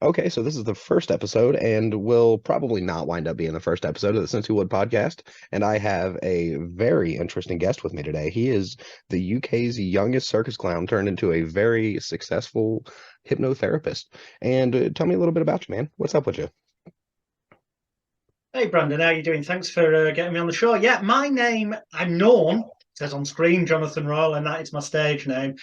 Okay, so this is the first episode, and will probably not wind up being the first episode of the CincyWood podcast. And I have a very interesting guest with me today. He is the UK's youngest circus clown turned into a very successful hypnotherapist. And tell me a little bit about you, man. What's up with you? Hey Brandon, how you doing? Thanks for getting me on the show. Yeah, my name, I'm known, it says on screen, Jonathan Royle, and that is my stage name.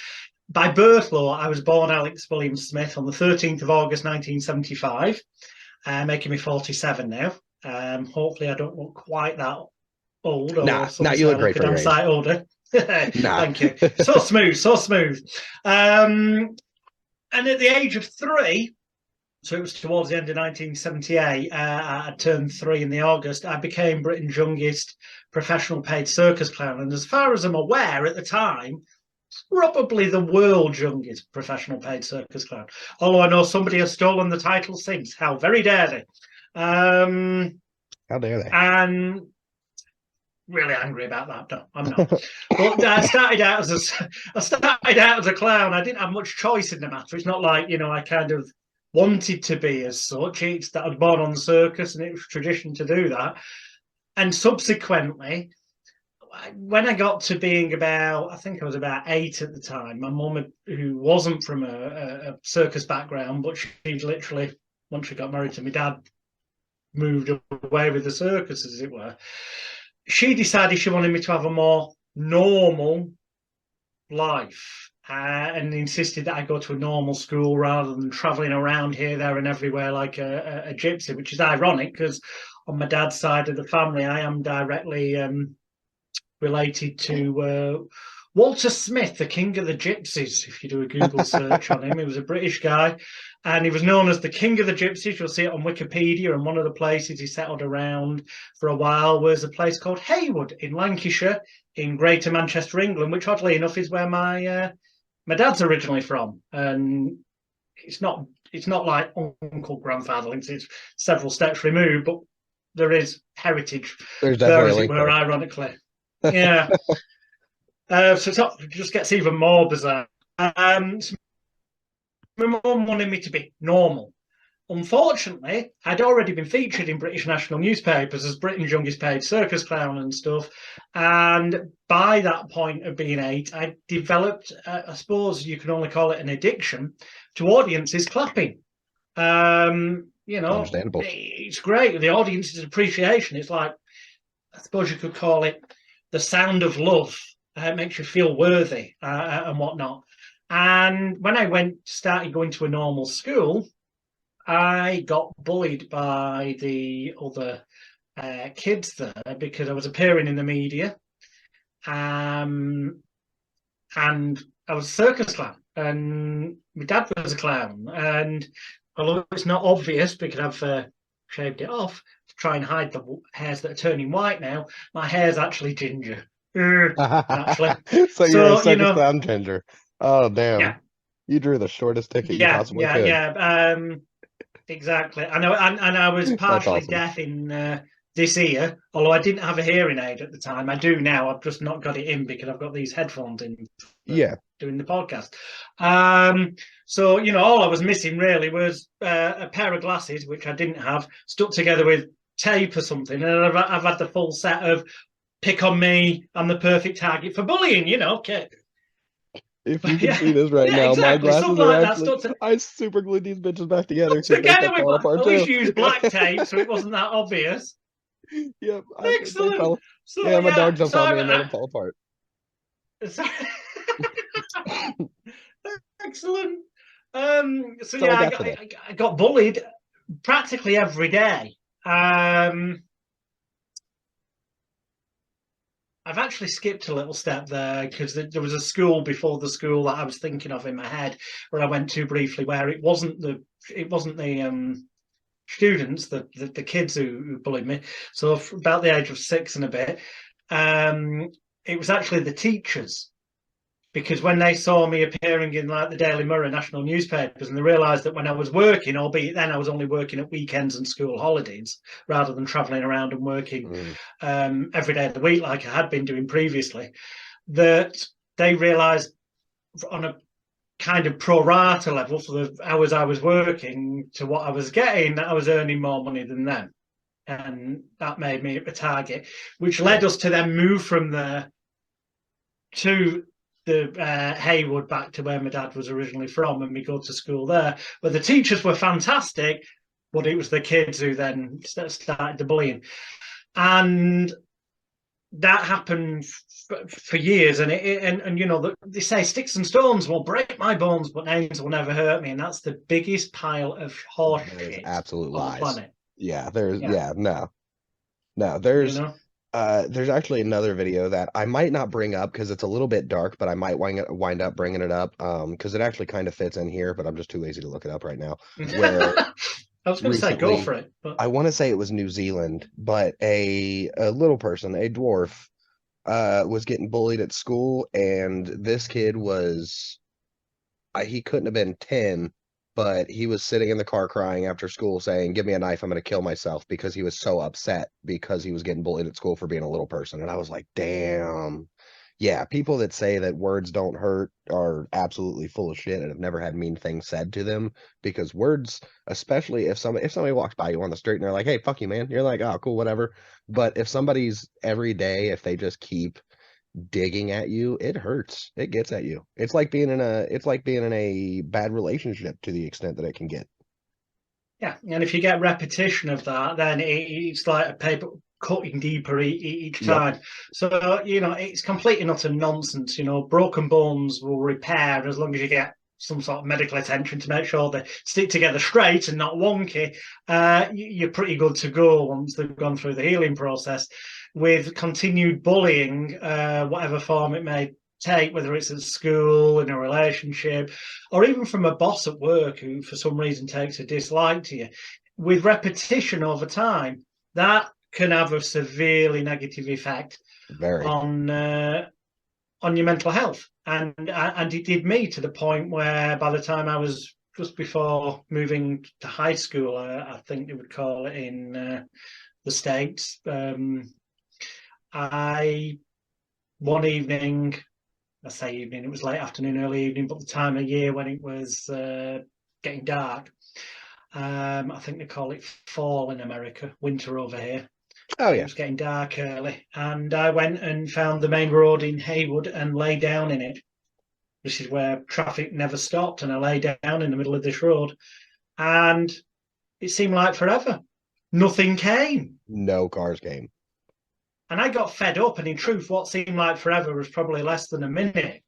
By birth law, I was born Alex William Smith on the 13th of August 1975, making me 47 now. Hopefully I don't look quite that old, Nah, or nah, some you say I look look great a for damn your age. sight older. Nah. Thank you. So smooth, so smooth. And at the age of 3, so it was towards the end of 1978. I turned 3 in the August. I became Britain's youngest professional paid circus clown. And as far as I'm aware at the time, probably the world's youngest professional paid circus clown. Although I know somebody has stolen the title since. How very dare they? How dare they? And really angry about that. No, I'm not. But I started out as I started out as a clown. I didn't have much choice in the matter. It's not like I kind of wanted to be as such. It's that I was born on the circus, and it was tradition to do that. And subsequently, when I got to being about, I think I was about 8 at the time. My mum, who wasn't from a circus background, but she'd literally, once she got married to my dad, moved away with the circus, as it were. She decided she wanted me to have a more normal life, and insisted that I go to a normal school rather than traveling around here, there, and everywhere like a gypsy, which is ironic because on my dad's side of the family, I am directly related to Walter Smith, the King of the Gypsies. If you do a Google search on him, he was a British guy, and he was known as the King of the Gypsies. You'll see it on Wikipedia, and one of the places he settled around for a while was a place called Haywood in Lancashire, in Greater Manchester, England, which oddly enough is where my dad's originally from. And it's not like uncle grandfather links; it's several steps removed, but there is heritage There's there, definitely a as it link were, there. ironically. Yeah. So it just gets even more bizarre. So my mum wanted me to be normal. Unfortunately, I'd already been featured in British national newspapers as Britain's youngest paid circus clown and stuff. And by that point of being 8, I developed, I suppose you can only call it an addiction to audiences clapping. Understandable. It's great. The audience's appreciation. It's like, I suppose you could call it the sound of love. It makes you feel worthy and whatnot. And when I started going to a normal school, I got bullied by the other kids there because I was appearing in the media, um, and I was a circus clown, and my dad was a clown. And although it's not obvious because I've shaved it off to try and hide the hairs that are turning white now, my hair's actually ginger. Actually, So you're a so circus clown ginger. Oh, damn. yeah, You drew the shortest ticket you yeah, possibly yeah, could. yeah. Exactly. I know, and I was That's partially awesome. deaf in this ear, although I didn't have a hearing aid at the time. I do now. I've just not got it in because I've got these headphones in for Yeah. doing the podcast. Um, so all I was missing really was a pair of glasses, which I didn't have, stuck together with tape or something, and I've had the full set of "pick on me, I'm the perfect target for bullying." Okay. If you can see Yeah, this right yeah, now, my exactly. glasses Something are like that. actually, I super glued these bitches back together because they Together kept with falling apart at least too. use black tape, so it wasn't that obvious. Yep, they Excellent. fell. So Yeah, my dog yeah, jumped on me and made them fall apart. so, excellent. So That's all I yeah, got today. I got bullied practically every day. Um, I've actually skipped a little step there because there was a school before the school that I was thinking of in my head where I went to briefly, where it wasn't the students, the kids who bullied me. So about the age of 6 and a bit, um, it was actually the teachers, because when they saw me appearing in like the Daily Mirror national newspapers, and they realised that when I was working, albeit then I was only working at weekends and school holidays rather than travelling around and working Mm. every day of the week like I had been doing previously, that they realised on a kind of pro rata level for the hours I was working to what I was getting, that I was earning more money than them. And that made me a target, which led us to then move from there to the Haywood, back to where my dad was originally from, and we go to school there. But the teachers were fantastic, but it was the kids who then started the bullying. And that happened for years, and you know, they say sticks and stones will break my bones, but names will never hurt me, and that's the biggest pile of horse shit absolute on the lies. planet. Yeah, no, there's You know? there's actually another video that I might not bring up because it's a little bit dark, but I might wind up bringing it up because it actually kind of fits in here, but I'm just too lazy to look it up right now. Where I was going to say, go for it. But I want to say it was New Zealand, but a little person, a dwarf, was getting bullied at school, and this kid was he couldn't have been 10, but he was sitting in the car crying after school saying, "Give me a knife, I'm going to kill myself," because he was so upset because he was getting bullied at school for being a little person. And I was like, damn. Yeah, people that say that words don't hurt are absolutely full of shit and have never had mean things said to them, because words, especially if somebody walks by you on the street and they're like, "Hey, fuck you, man," you're like, "Oh, cool, whatever." But if somebody's every day, if they just keep digging at you, it hurts. It gets at you. It's like being in a bad relationship to the extent that it can get. yeah, and if you get repetition of that, then it's like a paper cutting deeper each Yep. time. So, you know, it's complete and utter nonsense. You know, broken bones will repair as long as you get some sort of medical attention to make sure they stick together straight and not wonky. You're pretty good to go once they've gone through the healing process. With continued bullying, whatever form it may take, whether it's at school, in a relationship, or even from a boss at work who for some reason takes a dislike to you, with repetition over time, that can have a severely negative effect Very. on your mental health. And it did me to the point where by the time I was just before moving to high school, I think they would call it in the States, I one evening, I say evening, it was late afternoon, early evening, but the time of year when it was getting dark, I think they call it fall in America, winter over here. Oh It yeah. was getting dark early, and I went and found the main road in Haywood and lay down in it. This is where traffic never stopped, and I lay down in the middle of this road, and it seemed like forever. Nothing came. No cars came. And I got fed up, and in truth, what seemed like forever was probably less than a minute.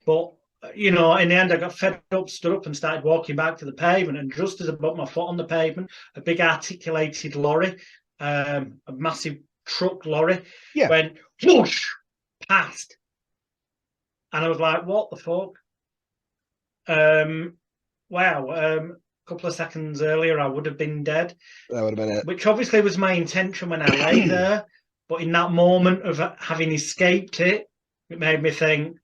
But, you know, in the end, I got fed up, stood up, and started walking back to the pavement. And just as I put my foot on the pavement, a big articulated lorry, a massive truck lorry, went whoosh past. And I was like, what the fuck? Wow. A couple of seconds earlier, I would have been dead. That would have been it. Which obviously was my intention when I lay there. But in that moment of having escaped it, it made me think,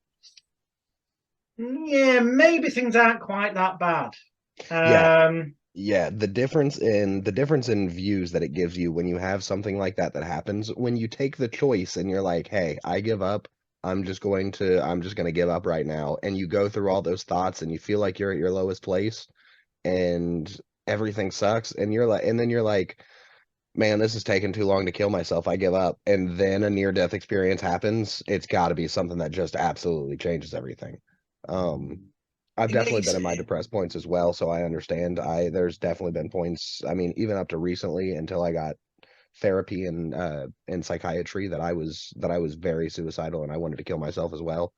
yeah, maybe things aren't quite that bad. Yeah, the difference in views that it gives you when you have something like that happens, when you take the choice and you're like, "Hey, I give up. I'm just going to give up right now." And you go through all those thoughts and you feel like you're at your lowest place and everything sucks, and then you're like, "Man, this is taking too long to kill myself. I give up." And then a near-death experience happens. It's got to be something that just absolutely changes everything. I've definitely been in my depressed points as well, so I understand. There's definitely been points, I mean, even up to recently until I got therapy and psychiatry, that I was very suicidal and I wanted to kill myself as well.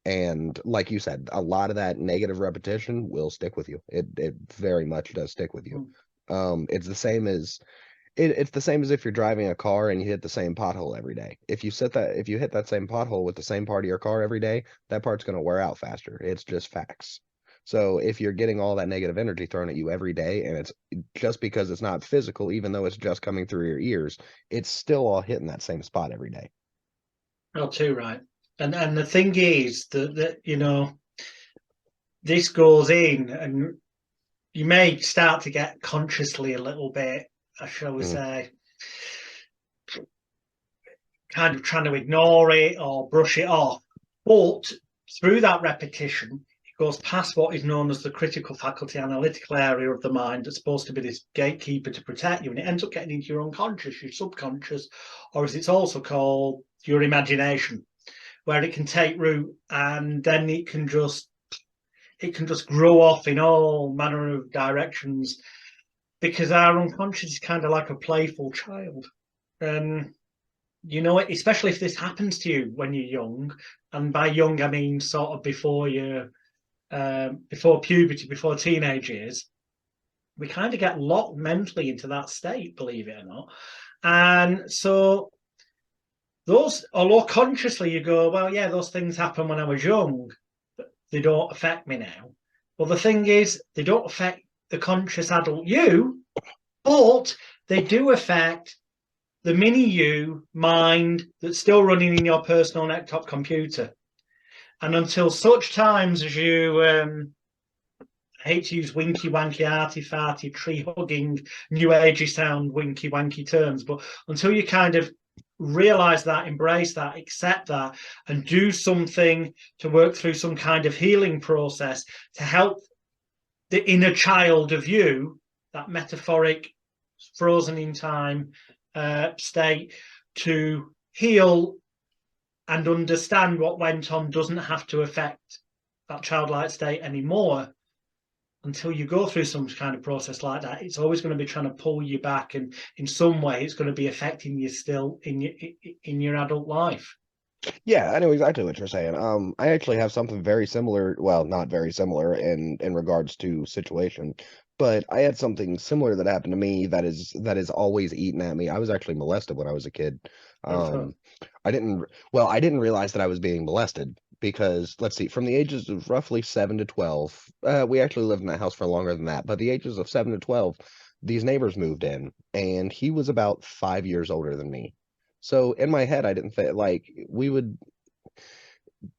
And like you said, a lot of that negative repetition will stick with you. It very much does stick with you. It's the same as if you're driving a car and you hit the same pothole every day. If you hit that same pothole with the same part of your car every day, that part's going to wear out faster. It's just facts. So if you're getting all that negative energy thrown at you every day, and it's just because it's not physical, even though it's just coming through your ears, it's still all hitting that same spot every day. Oh, too right. And the thing is that you know, this goes in, and you may start to get consciously a little bit, shall we say, kind of trying to ignore it or brush it off. But through that repetition, it goes past what is known as the critical faculty analytical area of the mind that's supposed to be this gatekeeper to protect you, and it ends up getting into your unconscious, your subconscious, or as it's also called, your imagination, where it can take root, and then it can just grow off in all manner of directions, because our unconscious is kind of like a playful child. And you know, especially if this happens to you when you're young, and by young I mean sort of before before puberty, before teenage years, we kind of get locked mentally into that state, believe it or not. And so those, although consciously you go, well, yeah, those things happened when I was young, but they don't affect me now. Well, the thing is, they don't affect the conscious adult you, but they do affect the mini you mind that's still running in your personal desktop computer. And until such times as you, I hate to use winky wanky arty farty tree hugging new agey sound winky wanky terms, but until you kind of realize that, embrace that, accept that, and do something to work through some kind of healing process to help the inner child of you, that metaphoric frozen in time state, to heal and understand what went on doesn't have to affect that childlike state anymore. Until you go through some kind of process like that, it's always going to be trying to pull you back, and in some way it's going to be affecting you still in your adult life. Yeah, I know exactly what you're saying. I actually have something very similar, well, not very similar in regards to situation, but I had something similar that happened to me that is always eating at me. I was actually molested when I was a kid. I didn't realize that I was being molested because, let's see, from the ages of roughly 7 to 12, we actually lived in that house for longer than that, but the ages of 7 to 12, these neighbors moved in, and he was about 5 years older than me. So in my head, I didn't think like we would.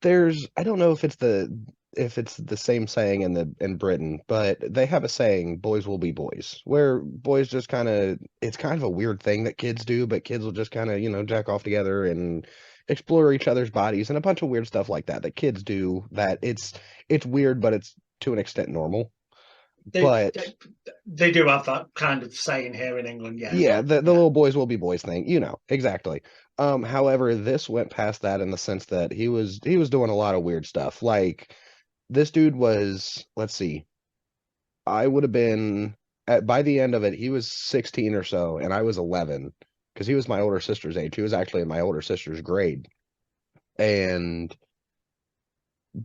I don't know if it's the same saying in Britain, but they have a saying, "Boys will be boys," where boys just kind of, it's kind of a weird thing that kids do, but kids will just kind of, jack off together and explore each other's bodies and a bunch of weird stuff like that that kids do. That it's weird, but it's to an extent normal. They, But they do have that kind of saying here in England, yeah. yeah, But the little boys will be boys thing, exactly. However, this went past that in the sense that he was doing a lot of weird stuff. Like this dude was, let's see, I would have been by the end of it, he was 16 or so, and I was 11 because he was my older sister's age. He was actually in my older sister's grade, and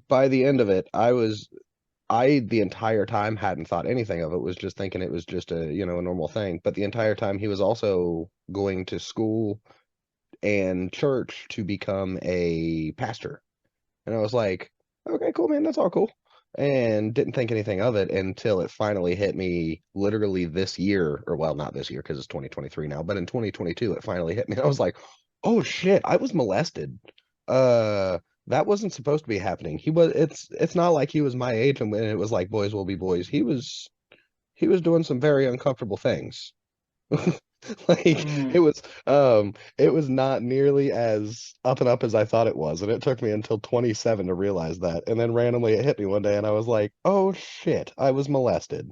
by the end of it, I the entire time hadn't thought anything of it, was just thinking it was just a normal thing. But the entire time he was also going to school and church to become a pastor. And I was like, okay, cool, man, that's all cool. And didn't think anything of it until it finally hit me literally this year, or well, not this year because it's 2023 now, but in 2022 it finally hit me. I was like, oh shit, I was molested. That wasn't supposed to be happening. It's not like he was my age and when it was like boys will be boys. He was doing some very uncomfortable things. Like it was not nearly as up and up as I thought it was, and it took me until 27 to realize that. And then randomly it hit me one day and I was like, "Oh shit, I was molested."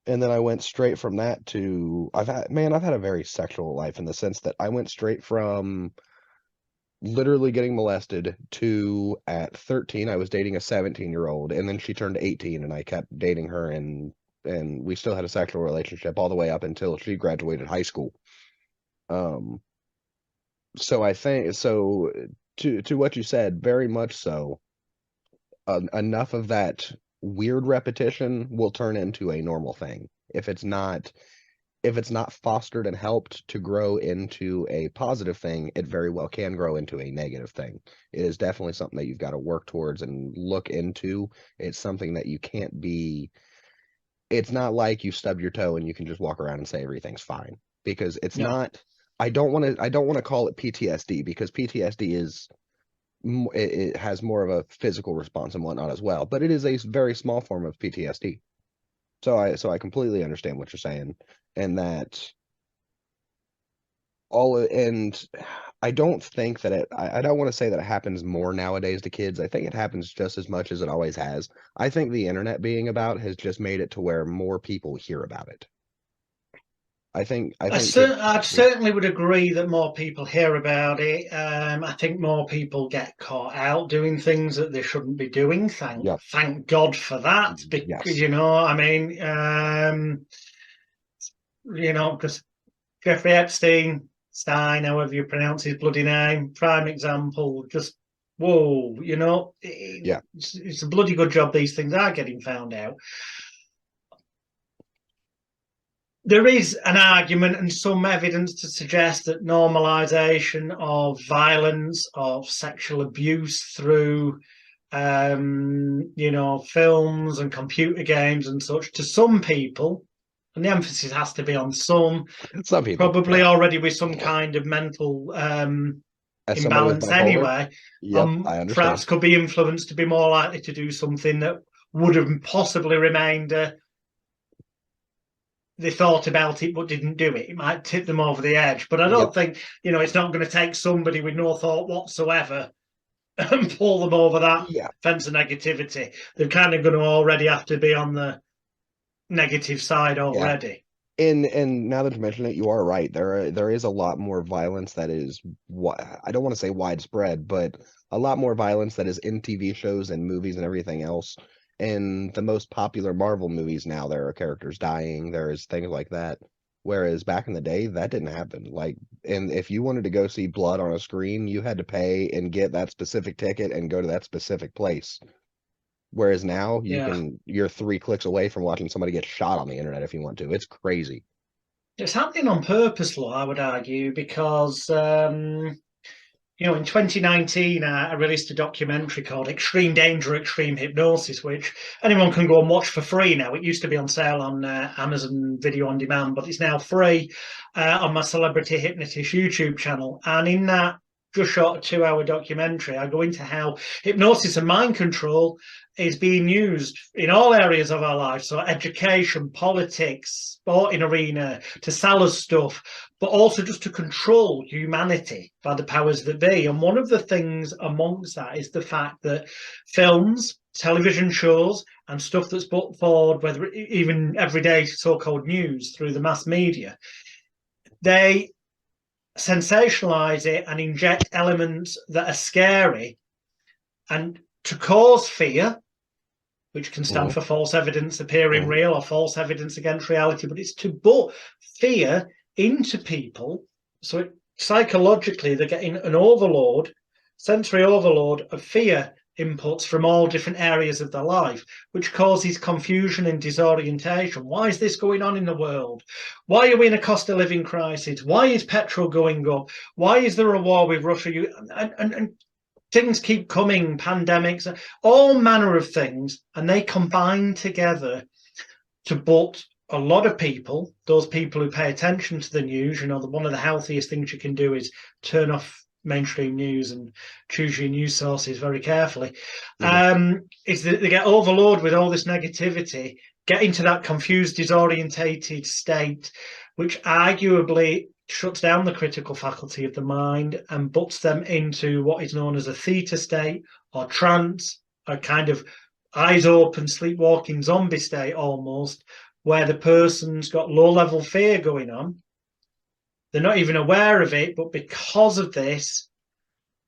And then I went straight from that to I've had a very sexual life in the sense that I went straight from literally getting molested to at 13 I was dating a 17-year-old, and then she turned 18 and I kept dating her, and we still had a sexual relationship all the way up until she graduated high school. Um, so I think so to what you said, very much so. Enough of that weird repetition will turn into a normal thing. If it's not fostered and helped to grow into a positive thing, it very well can grow into a negative thing. It is definitely something that you've got to work towards and look into. It's something that you can't be. It's not like you stub your toe and you can just walk around and say everything's fine, because it's no, not. I don't want to call it PTSD, because PTSD it has more of a physical response and whatnot as well, but it is a very small form of PTSD. So I completely understand what you're saying, and that and I don't think that I don't want to say that it happens more nowadays to kids. I think it happens just as much as it always has. I think the internet being about has just made it to where more people hear about it. I think kids. I certainly would agree that more people hear about it. I think more people get caught out doing things that they shouldn't be doing. Yep. Thank God for that. Because, Yes. I mean, because Jeffrey Epstein, Stein, however you pronounce his bloody name, prime example. Just whoa, Yeah. it's a bloody good job these things are getting found out. There is an argument and some evidence to suggest that normalization of violence, of sexual abuse through, films and computer games and such, to some people, and the emphasis has to be on some people, probably yeah. already with some kind of mental As somebody with imbalance bipolar, anyway, yep, I perhaps understand. could be influenced to be more likely to do something that would have possibly remained they thought about it but didn't do it. It might tip them over the edge. But I don't think, it's not going to take somebody with no thought whatsoever and pull them over that fence of negativity. They're kind of going to already have to be on the negative side already. And now that you mention it, you are right. There is a lot more violence that is what I don't want to say widespread, but a lot more violence that is in TV shows and movies and everything else. In the most popular Marvel movies now, there are characters dying, there is things like that. Whereas back in the day, that didn't happen. Like, and if you wanted to go see blood on a screen, you had to pay and get that specific ticket and go to that specific place. Whereas now you're 3 clicks away from watching somebody get shot on the internet if you want to. It's crazy. It's happening on purpose, Law, I would argue, because in 2019, I released a documentary called Extreme Danger, Extreme Hypnosis, which anyone can go and watch for free now. It used to be on sale on Amazon Video on Demand, but it's now free on my Celebrity Hypnotist YouTube channel. And in that just short of 2-hour documentary, I go into how hypnosis and mind control is being used in all areas of our life. So education, politics, sporting arena, to sell us stuff, but also just to control humanity by the powers that be. And one of the things amongst that is the fact that films, television shows, and stuff that's put forward, whether even everyday so-called news through the mass media, they sensationalize it and inject elements that are scary and to cause fear, which can stand for false evidence appearing real or false evidence against reality, but it's to put fear into people. So psychologically, they're getting an overload, sensory overload of fear inputs from all different areas of their life, which causes confusion and disorientation. Why is this going on in the world? Why are we in a cost of living crisis? Why is petrol going up? Why is there a war with Russia? And things keep coming, pandemics, all manner of things, and they combine together to put a lot of people, those people who pay attention to the news, one of the healthiest things you can do is turn off mainstream news and choose your news sources very carefully, is that they get overloaded with all this negativity, get into that confused, disorientated state, which arguably shuts down the critical faculty of the mind and puts them into what is known as a theta state or trance, a kind of eyes open, sleepwalking zombie state almost, where the person's got low-level fear going on. They're not even aware of it, but because of this,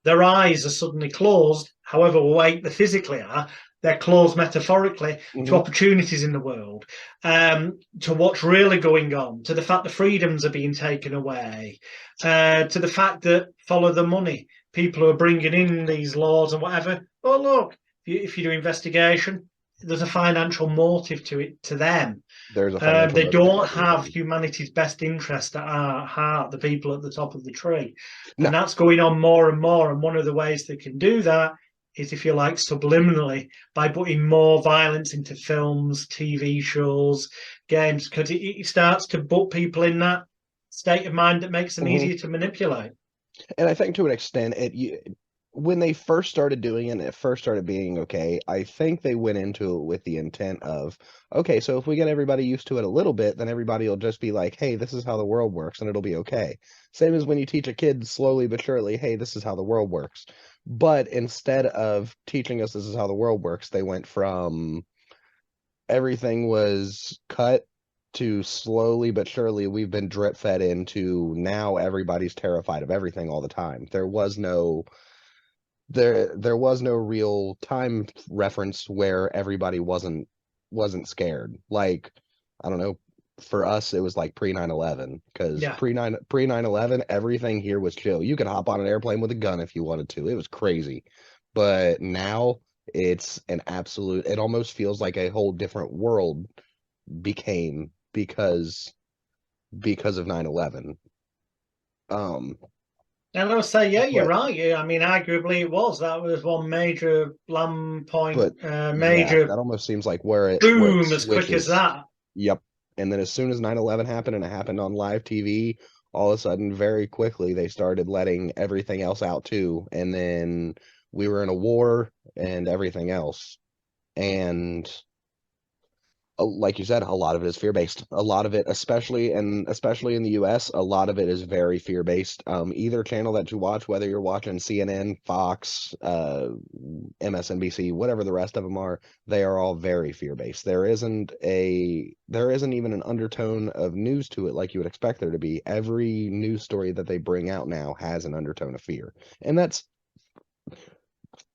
their eyes are suddenly closed, however awake they physically are. They're closed metaphorically to opportunities in the world, to what's really going on, to the fact the freedoms are being taken away, to the fact that follow the money. People who are bringing in these laws and whatever, oh, look, if you do investigation, there's a financial motive to it, to them. There's a financial they don't have humanity's best interest at our heart, the people at the top of the tree. No. And that's going on more and more. And one of the ways they can do that is, if you like, subliminally, by putting more violence into films, TV shows, games, because it starts to put people in that state of mind that makes them easier to manipulate. And I think to an extent, when they first started doing it and it first started being okay, I think they went into it with the intent of, okay, so if we get everybody used to it a little bit, then everybody will just be like, hey, this is how the world works, and it'll be okay. Same as when you teach a kid slowly but surely, hey, this is how the world works. But instead of teaching us this is how the world works, they went from everything was cut to slowly but surely we've been drip fed into now everybody's terrified of everything all the time. There was no real time reference where everybody wasn't scared. Like, I don't know, for us it was like pre 9/11 because Yeah. pre 9/11 everything here was chill. You could hop on an airplane with a gun if you wanted to. It was crazy. But now it's an absolute, it almost feels like a whole different world became because of 9/11. Um And I'll say, yeah, you're but right. Yeah, I mean, arguably it was. That was one major land point, but yeah, major that almost seems like where it boom as quick as switches. that. Yep. And then as soon as 9/11 happened and it happened on live TV, all of a sudden, very quickly, they started letting everything else out too. And then we were in a war and everything else. And like you said, a lot of it is fear-based. A lot of it, especially in the US, a lot of it is very fear-based. Either channel that you watch, whether you're watching CNN, Fox, MSNBC, whatever the rest of them are, they are all very fear-based. There isn't even an undertone of news to it like you would expect there to be. Every news story that they bring out now has an undertone of fear. And that's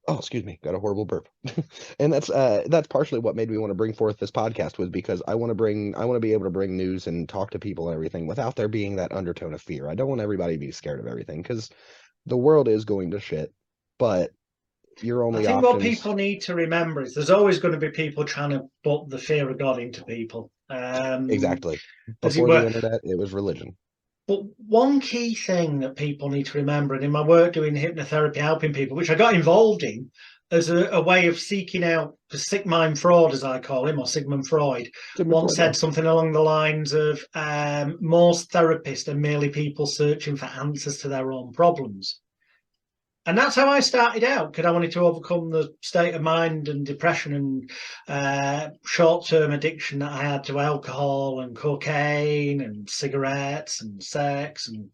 Oh, excuse me, got a horrible burp. And that's partially what made me want to bring forth this podcast, was because I want to be able to bring news and talk to people and everything without there being that undertone of fear. I don't want everybody to be scared of everything because the world is going to shit, but your I only think what options. people need to remember is there's always going to be people trying to put the fear of God into people, Exactly. as it Before the were. internet, it was religion. But one key thing that people need to remember, and in my work doing hypnotherapy, helping people, which I got involved in as a way of seeking out the sick mind fraud, as I call him, or Sigmund Freud, Sigmund once Freud, yeah. said something along the lines of most therapists are merely people searching for answers to their own problems. And that's how I started out, because I wanted to overcome the state of mind and depression and short-term addiction that I had to alcohol and cocaine and cigarettes and sex and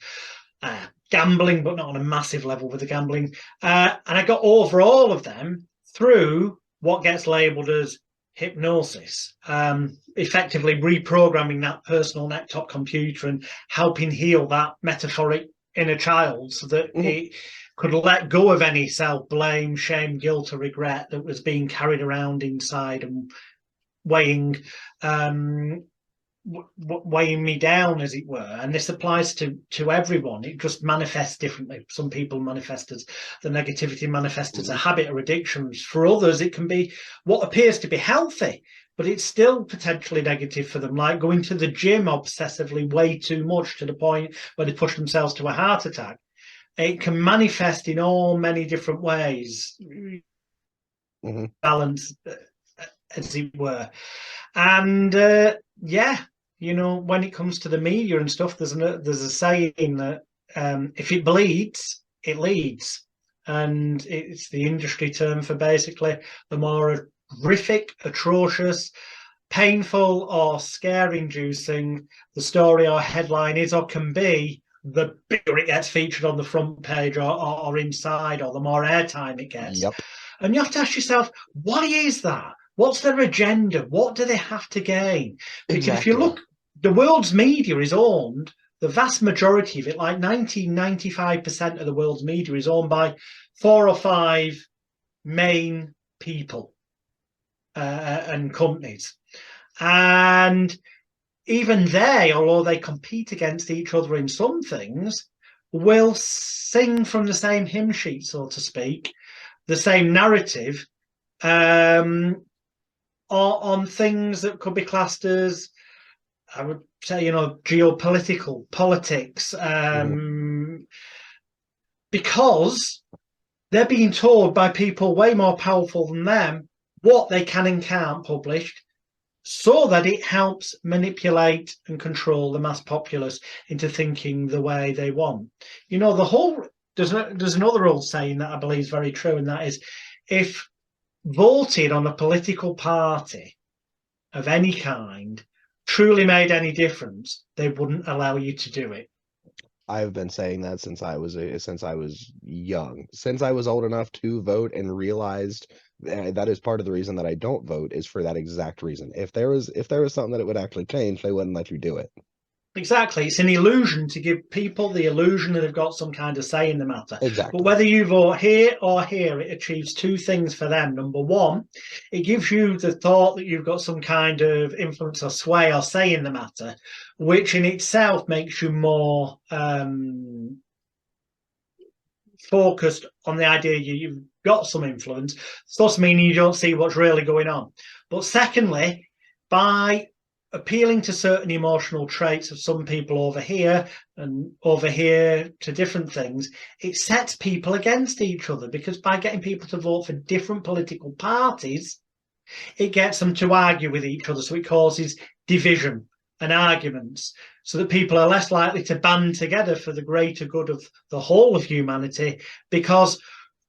gambling, but not on a massive level with the gambling. And I got over all of them through what gets labeled as hypnosis, effectively reprogramming that personal laptop computer and helping heal that metaphoric inner child so that Hmm. it could let go of any self-blame, shame, guilt, or regret that was being carried around inside and weighing weighing me down, as it were. And this applies to everyone. It just manifests differently. Some people manifest as the negativity, manifest as a Hmm. habit or addictions. For others, it can be what appears to be healthy, but it's still potentially negative for them, like going to the gym obsessively way too much to the point where they push themselves to a heart attack. It can manifest in all many different ways, Hmm. balance, as it were. And yeah, when it comes to the media and stuff, there's a saying that if it bleeds, it leads, and it's the industry term for basically the more horrific, atrocious, painful, or scare-inducing the story or headline is or can be, the bigger it gets featured on the front page or inside, or the more airtime it gets. Yep. And you have to ask yourself, why is that? What's their agenda? What do they have to gain? Because if you Exactly. look, the world's media is owned, the vast majority of it, like 95% of the world's media is owned by 4 or 5 main people and companies. And even they, although they compete against each other in some things, will sing from the same hymn sheet, so to speak, the same narrative, um, on things that could be classed as, I would say, geopolitical politics, Hmm. because they're being told by people way more powerful than them what they can and can't publish, so that it helps manipulate and control the mass populace into thinking the way they want. The whole there's another old saying that I believe is very true, and that is, if voting on a political party of any kind truly made any difference, they wouldn't allow you to do it. I've been saying that since I was young, since I was old enough to vote, and realized that is part of the reason that I don't vote, is for that exact reason. If there was something that it would actually change, they wouldn't let you do it. Exactly. It's an illusion to give people the illusion that they've got some kind of say in the matter. Exactly. But whether you vote here or here, it achieves two things for them. Number one, it gives you the thought that you've got some kind of influence or sway or say in the matter, which in itself makes you more focused on the idea you've got some influence. It doesn't mean you don't see what's really going on. But secondly, by appealing to certain emotional traits of some people over here and over here to different things, it sets people against each other, because by getting people to vote for different political parties, it gets them to argue with each other. So it causes division and arguments, so that people are less likely to band together for the greater good of the whole of humanity, because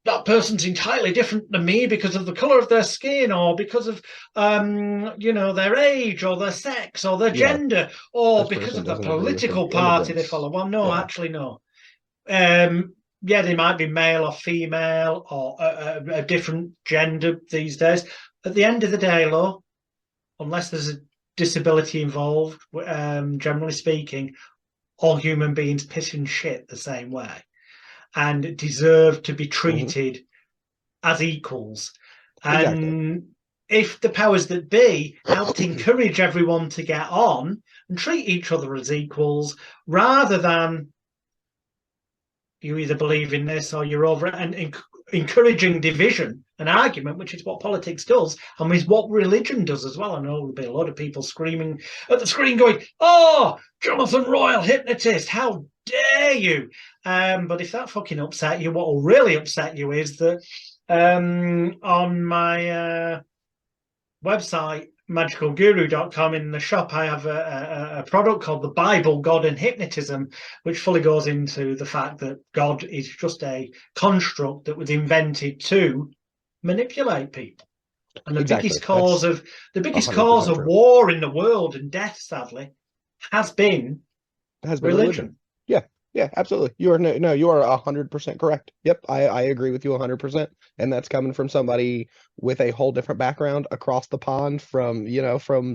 that person's entirely different than me because of the color of their skin, or because of their age, or their sex, or their gender, or this because person of the doesn't agree with political party they immigrants. follow. Well, no, Yeah. actually, no. Yeah, they might be male or female, or a different gender these days. At the end of the day, though, unless there's a disability involved, generally speaking, all human beings piss and shit the same way, and deserve to be treated as equals. And if the powers that be helped encourage everyone to get on and treat each other as equals, rather than you either believe in this or you're over it, and encouraging division and argument, which is what politics does, and is what religion does as well. I know there'll be a lot of people screaming at the screen going, "Oh, Jonathan Royle, hypnotist, how dare you?" But if that fucking upset you, what will really upset you is that on my website, magicalguru.com, in the shop, I have a product called the Bible, God and Hypnotism, which fully goes into the fact that God is just a construct that was invented to manipulate people. And the biggest cause of war in the world and death, sadly, has been religion. Yeah, absolutely. You are 100% correct. Yep, I agree with you 100%. And that's coming from somebody with a whole different background across the pond from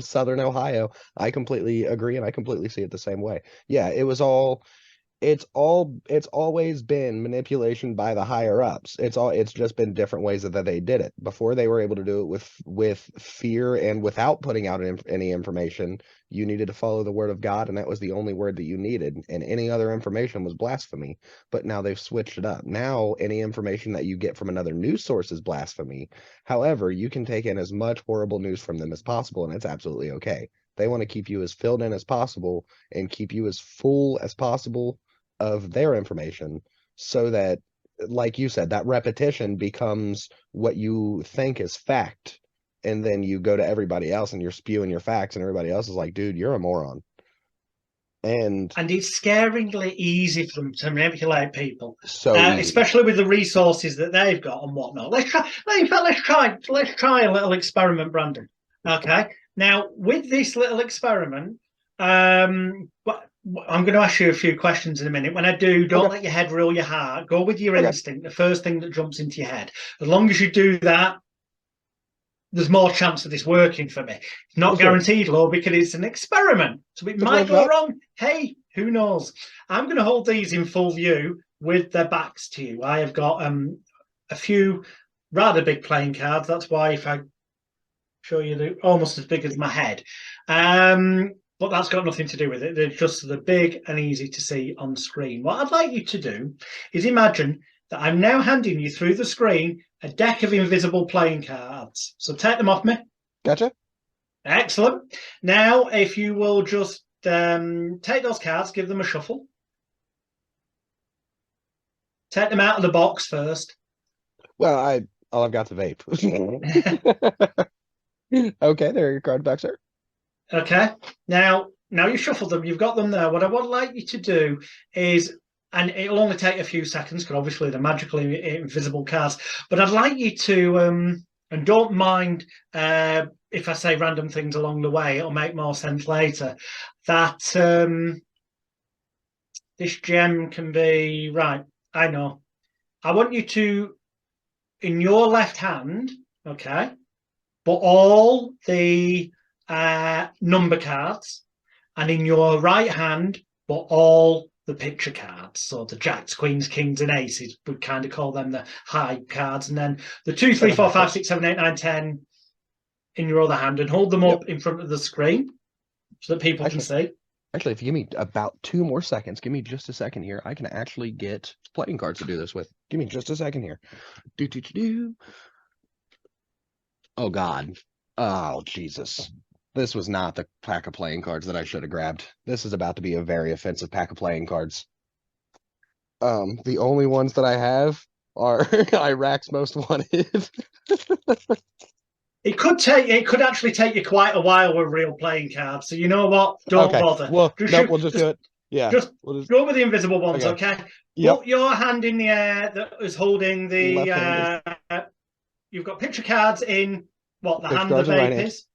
Southern Ohio. I completely agree, and I completely see it the same way. Yeah, it's always been manipulation by the higher ups. It's just been different ways that they did it. Before, they were able to do it with fear and without putting out any information. You needed to follow the word of God, and that was the only word that you needed, and any other information was blasphemy. But now they've switched it up. Now any information that you get from another news source is blasphemy. However, you can take in as much horrible news from them as possible, and it's absolutely okay. They want to keep you as filled in as possible and keep you as full as possible of their information, so that, like you said, that repetition becomes what you think is fact, and then you go to everybody else and you're spewing your facts, and everybody else is like, dude, you're a moron. And it's scaringly easy for them to manipulate people, so especially with the resources that they've got and whatnot. Let's try a little experiment, Brandon. Okay, now with this little experiment, I'm going to ask you a few questions in a minute. When I do, don't let your head rule your heart. Go with your instinct, the first thing that jumps into your head. As long as you do that, there's more chance of this working for me. It's not guaranteed, though, because it's an experiment. So it might go wrong. Hey, who knows? I'm going to hold these in full view with their backs to you. I have got a few rather big playing cards. That's why if I show you, they're almost as big as my head. But that's got nothing to do with it. They're just big and easy to see on screen. What I'd like you to do is imagine that I'm now handing you through the screen a deck of invisible playing cards. So take them off me. Gotcha. Excellent. Now, if you will just take those cards, give them a shuffle. Take them out of the box first. Well, all I've got to vape. Okay, there are your card back, sir. Okay. Now you shuffled them. You've got them there. What I would like you to do is and it'll only take a few seconds because obviously they're magically invisible cards. But I'd like you to, and don't mind if I say random things along the way, it'll make more sense later, that this gem can be, right, I know. I want you to, in your left hand, okay, but all the number cards, and in your right hand, but all the picture cards. So the jacks, queens, kings, and aces, we kind of call them the high cards. And then the 2, 3, 4, 5, 6, 7, 8, 9, 10 in your other hand, and hold them up in front of the screen so that people can see. Actually, if you give me about 2 more seconds, give me just a second here. I can actually get playing cards to do this with. Give me just a second here. Oh, God. Oh, Jesus. This was not the pack of playing cards that I should have grabbed. This is about to be a very offensive pack of playing cards. The only ones that I have are Iraq's most wanted. It could actually take you quite a while with real playing cards. So you know what? Don't bother. Well, we'll just do it. Yeah. Just go with the invisible ones, okay? Yep. Put your hand in the air that is holding the. You've got picture cards in what the hand the vape is.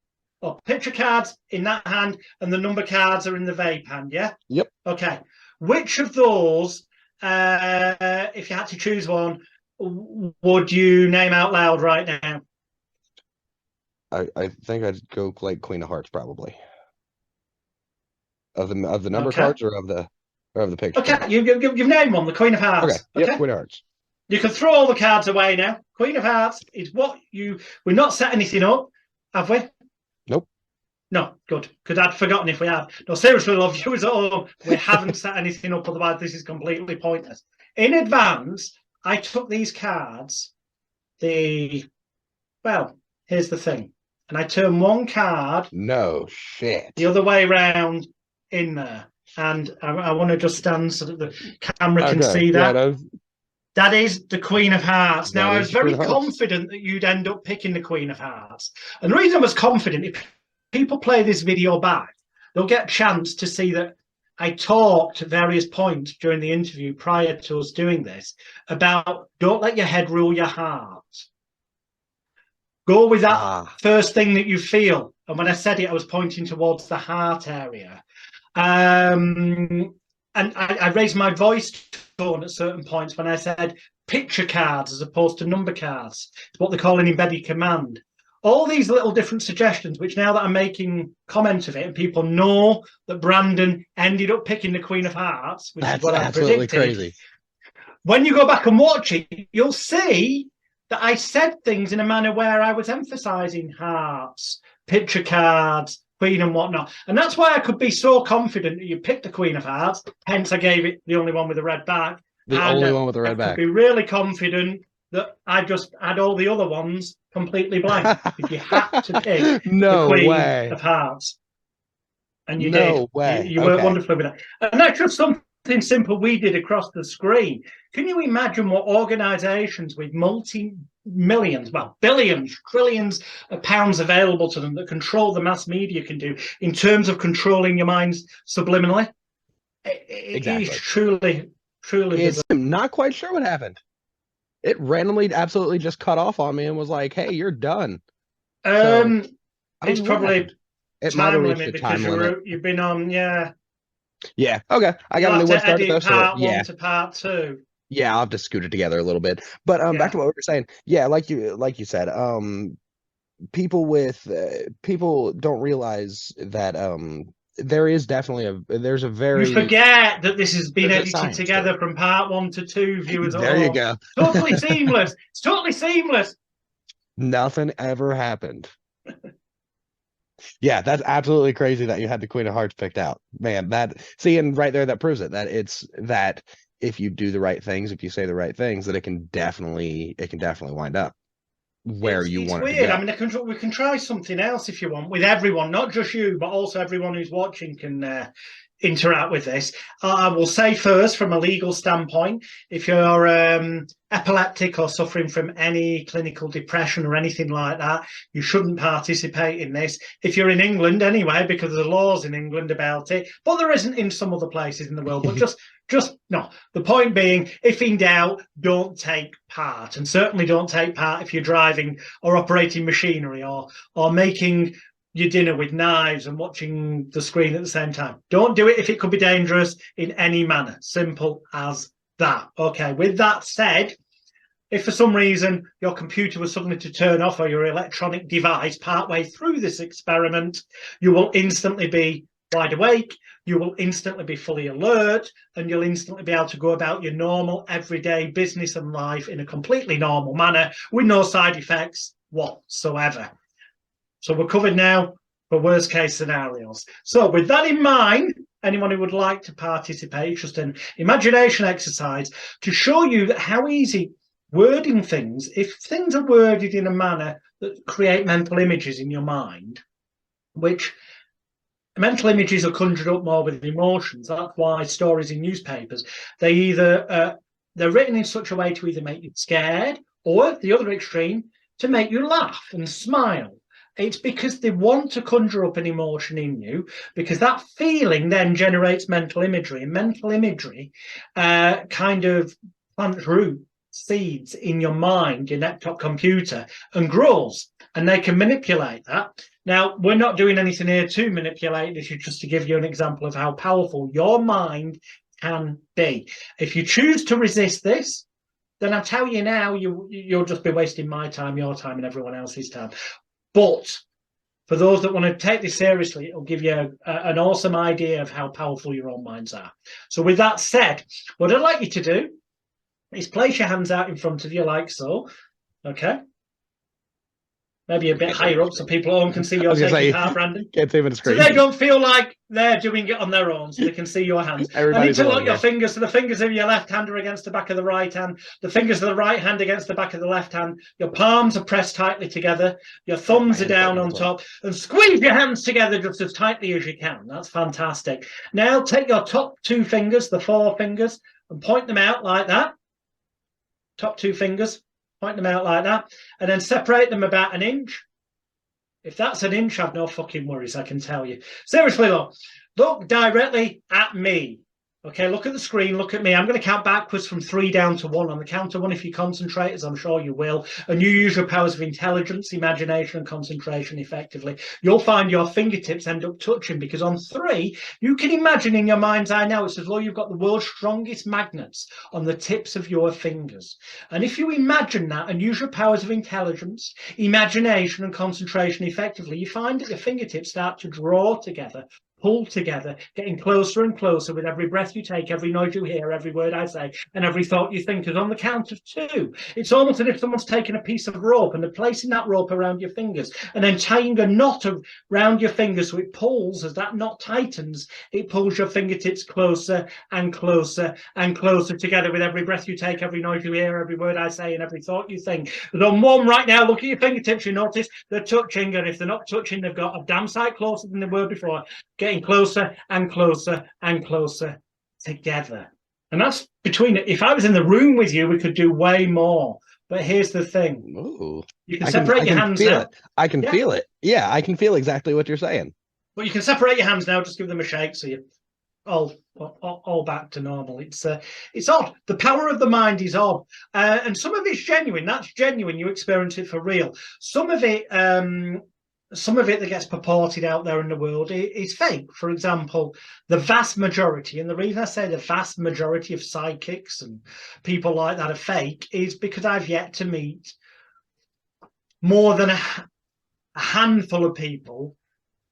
Or picture cards in that hand, and the number cards are in the vape hand. Yeah. Yep. Okay. Which of those, if you had to choose one, would you name out loud right now? I think I'd go like Queen of Hearts probably. Of the number cards or of the picture. Okay, you've named one, the Queen of Hearts. Okay. Yep, Queen of Hearts. You can throw all the cards away now. Queen of Hearts is what we've not set anything up, have we? Nope. No, good. Because I'd forgotten if we had. No, seriously, love viewers at home, we haven't set anything up, otherwise this is completely pointless. In advance, I took these cards, here's the thing. And I turn one card. No shit. The other way around in there. And I want to just stand so that the camera can see that. Yeah, that is the Queen of Hearts. Now, I was very confident that you'd end up picking the Queen of Hearts. And the reason I was confident, if people play this video back, they'll get a chance to see that I talked at various points during the interview prior to us doing this about don't let your head rule your heart. Go with that first thing that you feel. And when I said it, I was pointing towards the heart area. And I raised my voice tone at certain points when I said picture cards as opposed to number cards. It's what they call an embedded command. All these little different suggestions, which now that I'm making comment of it, and people know that Brandon ended up picking the Queen of Hearts, which is what I predicted. Crazy. When you go back and watch it, you'll see that I said things in a manner where I was emphasising hearts, picture cards, Queen and whatnot. And that's why I could be so confident that you picked the Queen of Hearts, hence I gave it the only one with the red back. The only one with the red back. I could be really confident that I just had all the other ones completely blank. If you had to pick the Queen of Hearts. And you did. No way. You worked wonderfully with that. And that's just something simple we did across the screen. Can you imagine what organisations with multi-millions, well, billions, trillions of pounds available to them that control the mass media can do in terms of controlling your minds subliminally? It is truly it's, I'm not quite sure what happened. It randomly absolutely just cut off on me and was like, hey, you're done. It's probably time limit because you've been on, Yeah, okay. I got a new one started though. Part 1 to part 2. Yeah, I'll have to scoot it together a little bit. But back to what we were saying. Yeah, like you said, people don't realize that there is definitely there's a very you forget that this has been edited together from part 1 to 2, viewers. There you go. Totally seamless. It's totally seamless. Nothing ever happened. Yeah, that's absolutely crazy that you had the Queen of Hearts picked out. Man, and right there that proves it, that it's that if you do the right things, if you say the right things, that it can definitely wind up where you want it to go. I mean, we can try something else if you want with everyone, not just you, but also everyone who's watching can interact with this. I will say first, from a legal standpoint, if you're epileptic or suffering from any clinical depression or anything like that, you shouldn't participate in this. If you're in England anyway, because there's laws in England about it, but there isn't in some other places in the world, but just Just no. The point being, if in doubt, don't take part, and certainly don't take part if you're driving or operating machinery or making your dinner with knives and watching the screen at the same time. Don't do it if it could be dangerous in any manner. Simple as that. Okay, with that said, if for some reason your computer was suddenly to turn off or your electronic device partway through this experiment, you will instantly be wide awake, you will instantly be fully alert, and you'll instantly be able to go about your normal everyday business and life in a completely normal manner with no side effects whatsoever. So we're covered now for worst case scenarios. So with that in mind, anyone who would like to participate, it's just an imagination exercise to show you that how easy wording things, if things are worded in a manner that create mental images in your mind, which mental images are conjured up more with emotions. That's why stories in newspapers, they're written in such a way to either make you scared or, the other extreme, to make you laugh and smile. It's because they want to conjure up an emotion in you, because that feeling then generates mental imagery, and mental imagery kind of plants root seeds in your mind, your laptop computer, and grows, and they can manipulate that. Now, we're not doing anything here to manipulate. This is just to give you an example of how powerful your mind can be. If you choose to resist this, then I tell you now, you'll just be wasting my time, your time, and everyone else's time. But for those that want to take this seriously, it'll give you an awesome idea of how powerful your own minds are. So with that said, what I'd like you to do is place your hands out in front of you like so. Okay. Maybe a bit higher up so people at home can see your taking part, Brandon. Can't see them on the screen. So they don't feel like they're doing it on their own, so they can see your hands. I need to lock your fingers, so the fingers of your left hand are against the back of the right hand, the fingers of the right hand against the back of the left hand, your palms are pressed tightly together, your thumbs are down on top, and squeeze your hands together just as tightly as you can. That's fantastic. Now take your top two fingers, the four fingers, and point them out like that. Top two fingers. Point them out like that, and then separate them about an inch. If that's an inch, I've no fucking worries, I can tell you. Seriously, look directly at me. Okay, look at the screen, look at me. I'm going to count backwards from 3 down to 1. On the count of 1, if you concentrate, as I'm sure you will, and you use your powers of intelligence, imagination, and concentration effectively, you'll find your fingertips end up touching, because on 3, you can imagine in your mind's eye now, it's as though you've got the world's strongest magnets on the tips of your fingers. And if you imagine that and use your powers of intelligence, imagination, and concentration effectively, you find that your fingertips start to draw together, pull together, getting closer and closer with every breath you take, every noise you hear, every word I say, and every thought you think. And on the count of 2, it's almost as if someone's taken a piece of rope and they're placing that rope around your fingers and then tying a knot around your fingers, so it pulls. As that knot tightens, it pulls your fingertips closer and closer and closer together with every breath you take, every noise you hear, every word I say, and every thought you think. And on 1 right now, look at your fingertips, you notice they're touching, and if they're not touching, they've got a damn sight closer than they were before, getting closer and closer and closer together. And that's between it. If I was in the room with you, we could do way more. But here's the thing. Ooh, you can separate your hands now. I can feel it. Yeah, I can feel exactly what you're saying. But you can separate your hands now. Just give them a shake so you're all back to normal. It's odd. The power of the mind is odd. And some of it's genuine. That's genuine. You experience it for real. Some of it that gets purported out there in the world is fake. For example, the vast majority, and the reason I say the vast majority of psychics and people like that are fake is because I've yet to meet more than a handful of people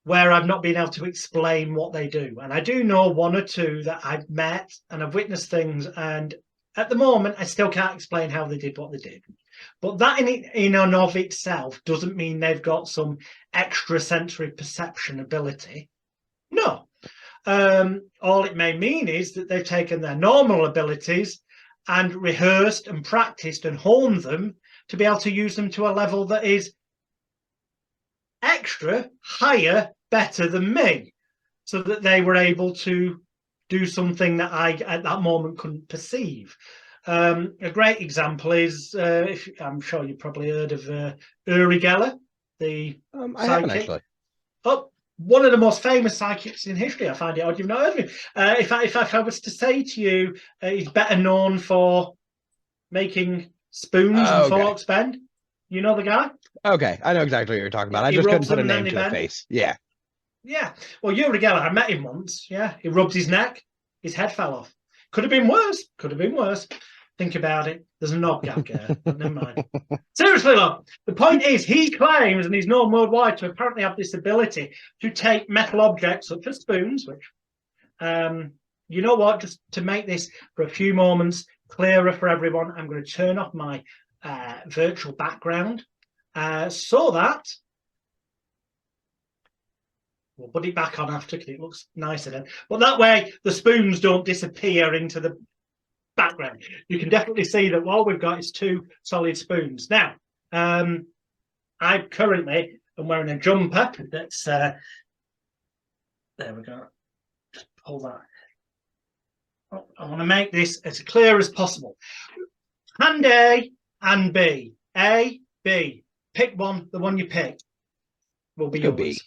where I've not been able to explain what they do. And I do know 1 or 2 that I've met and I've witnessed things, and at the moment, I still can't explain how they did what they did. But that in and of itself doesn't mean they've got some extrasensory perception ability. No. All it may mean is that they've taken their normal abilities and rehearsed and practiced and honed them to be able to use them to a level that is extra, higher, better than me, so that they were able to do something that I, at that moment, couldn't perceive. A great example is, I'm sure you've probably heard of Uri Geller, the I haven't actually. Oh, one of the most famous psychics in history. I find it odd you've not heard of him. If I was to say to you, he's better known for making spoons and Okay. forks bend. You know the guy? Okay. I know exactly what you're talking about. I He just couldn't rubs put a them and then name they to the bend. face. Yeah. Yeah. Well, Uri Geller, I met him once. Yeah. He rubbed his neck. His head fell off. Could have been worse. Could have been worse. Think about it. There's a knob gap there, but never mind. Seriously, look, the point is he claims, and he's known worldwide to apparently have this ability to take metal objects such as spoons, which, you know what, just to make this for a few moments clearer for everyone, I'm going to turn off my virtual background so that we'll put it back on after because it looks nicer then. But that way the spoons don't disappear into the background. You can definitely see that all we've got is two solid spoons. Now, I currently am wearing a jumper that's there we go. Just pull that. Oh, I want to make this as clear as possible. Hand A and B. A, B. Pick one. The one you pick will be yours. B.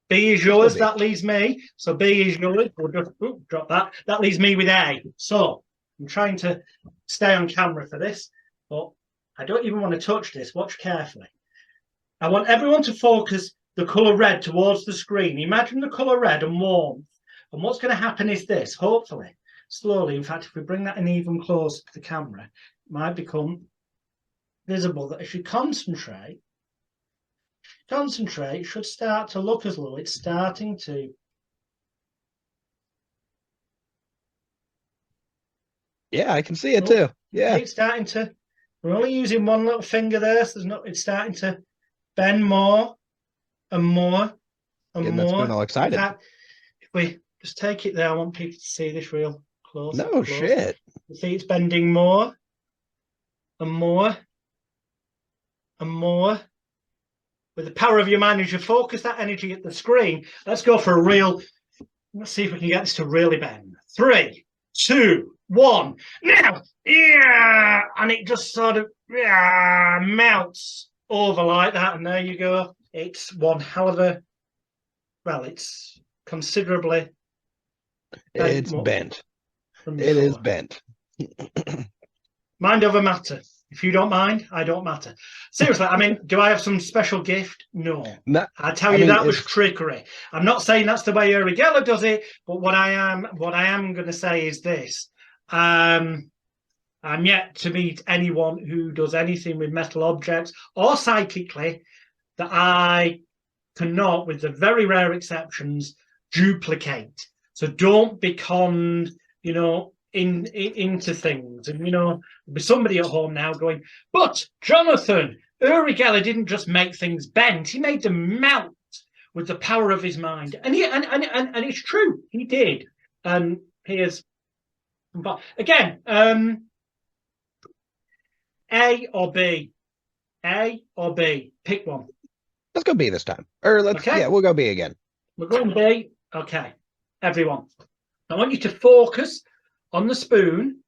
B is yours. That leaves me. So B is yours. We'll just drop that. That leaves me with A. So I'm trying to stay on camera for this, but I don't even want to touch this. Watch carefully. I want everyone to focus the colour red towards the screen. Imagine the colour red and warmth. And what's going to happen is this, hopefully, slowly. In fact, if we bring that in even closer to the camera, it might become visible that as you concentrate, it should start to look as though it's starting to. Yeah, I can see it too. Yeah. It's starting to, we're only using one little finger there, so it's starting to bend more and more and more. That's getting all excited. In fact, if we just take it there, I want people to see this real close. No shit. You see it's bending more and more and more. With the power of your mind, as you focus that energy at the screen, let's go for a real, let's see if we can get this to really bend. 3, 2, 1, now! Yeah! And it just sort of melts over like that, and there you go. It's one hell of a, well, it's considerably It's bent. It is bent. Mind over matter. If you don't mind, I don't matter. Seriously, I mean, do I have some special gift? No. I tell you, that was trickery. I'm not saying that's the way Uri Geller does it, but what I am going to say is this. I'm yet to meet anyone who does anything with metal objects or psychically that I cannot, with the very rare exceptions, duplicate. So don't be conned, you know, into things. And, you know, there'll be somebody at home now going, but Jonathan, Uri Geller didn't just make things bend, he made them melt with the power of his mind. And it's true, he did. And here's, but again, A or B? A or B? Pick one. Let's go B this time. Or we'll go B again. We're going B. Okay. Everyone. I want you to focus on the spoon.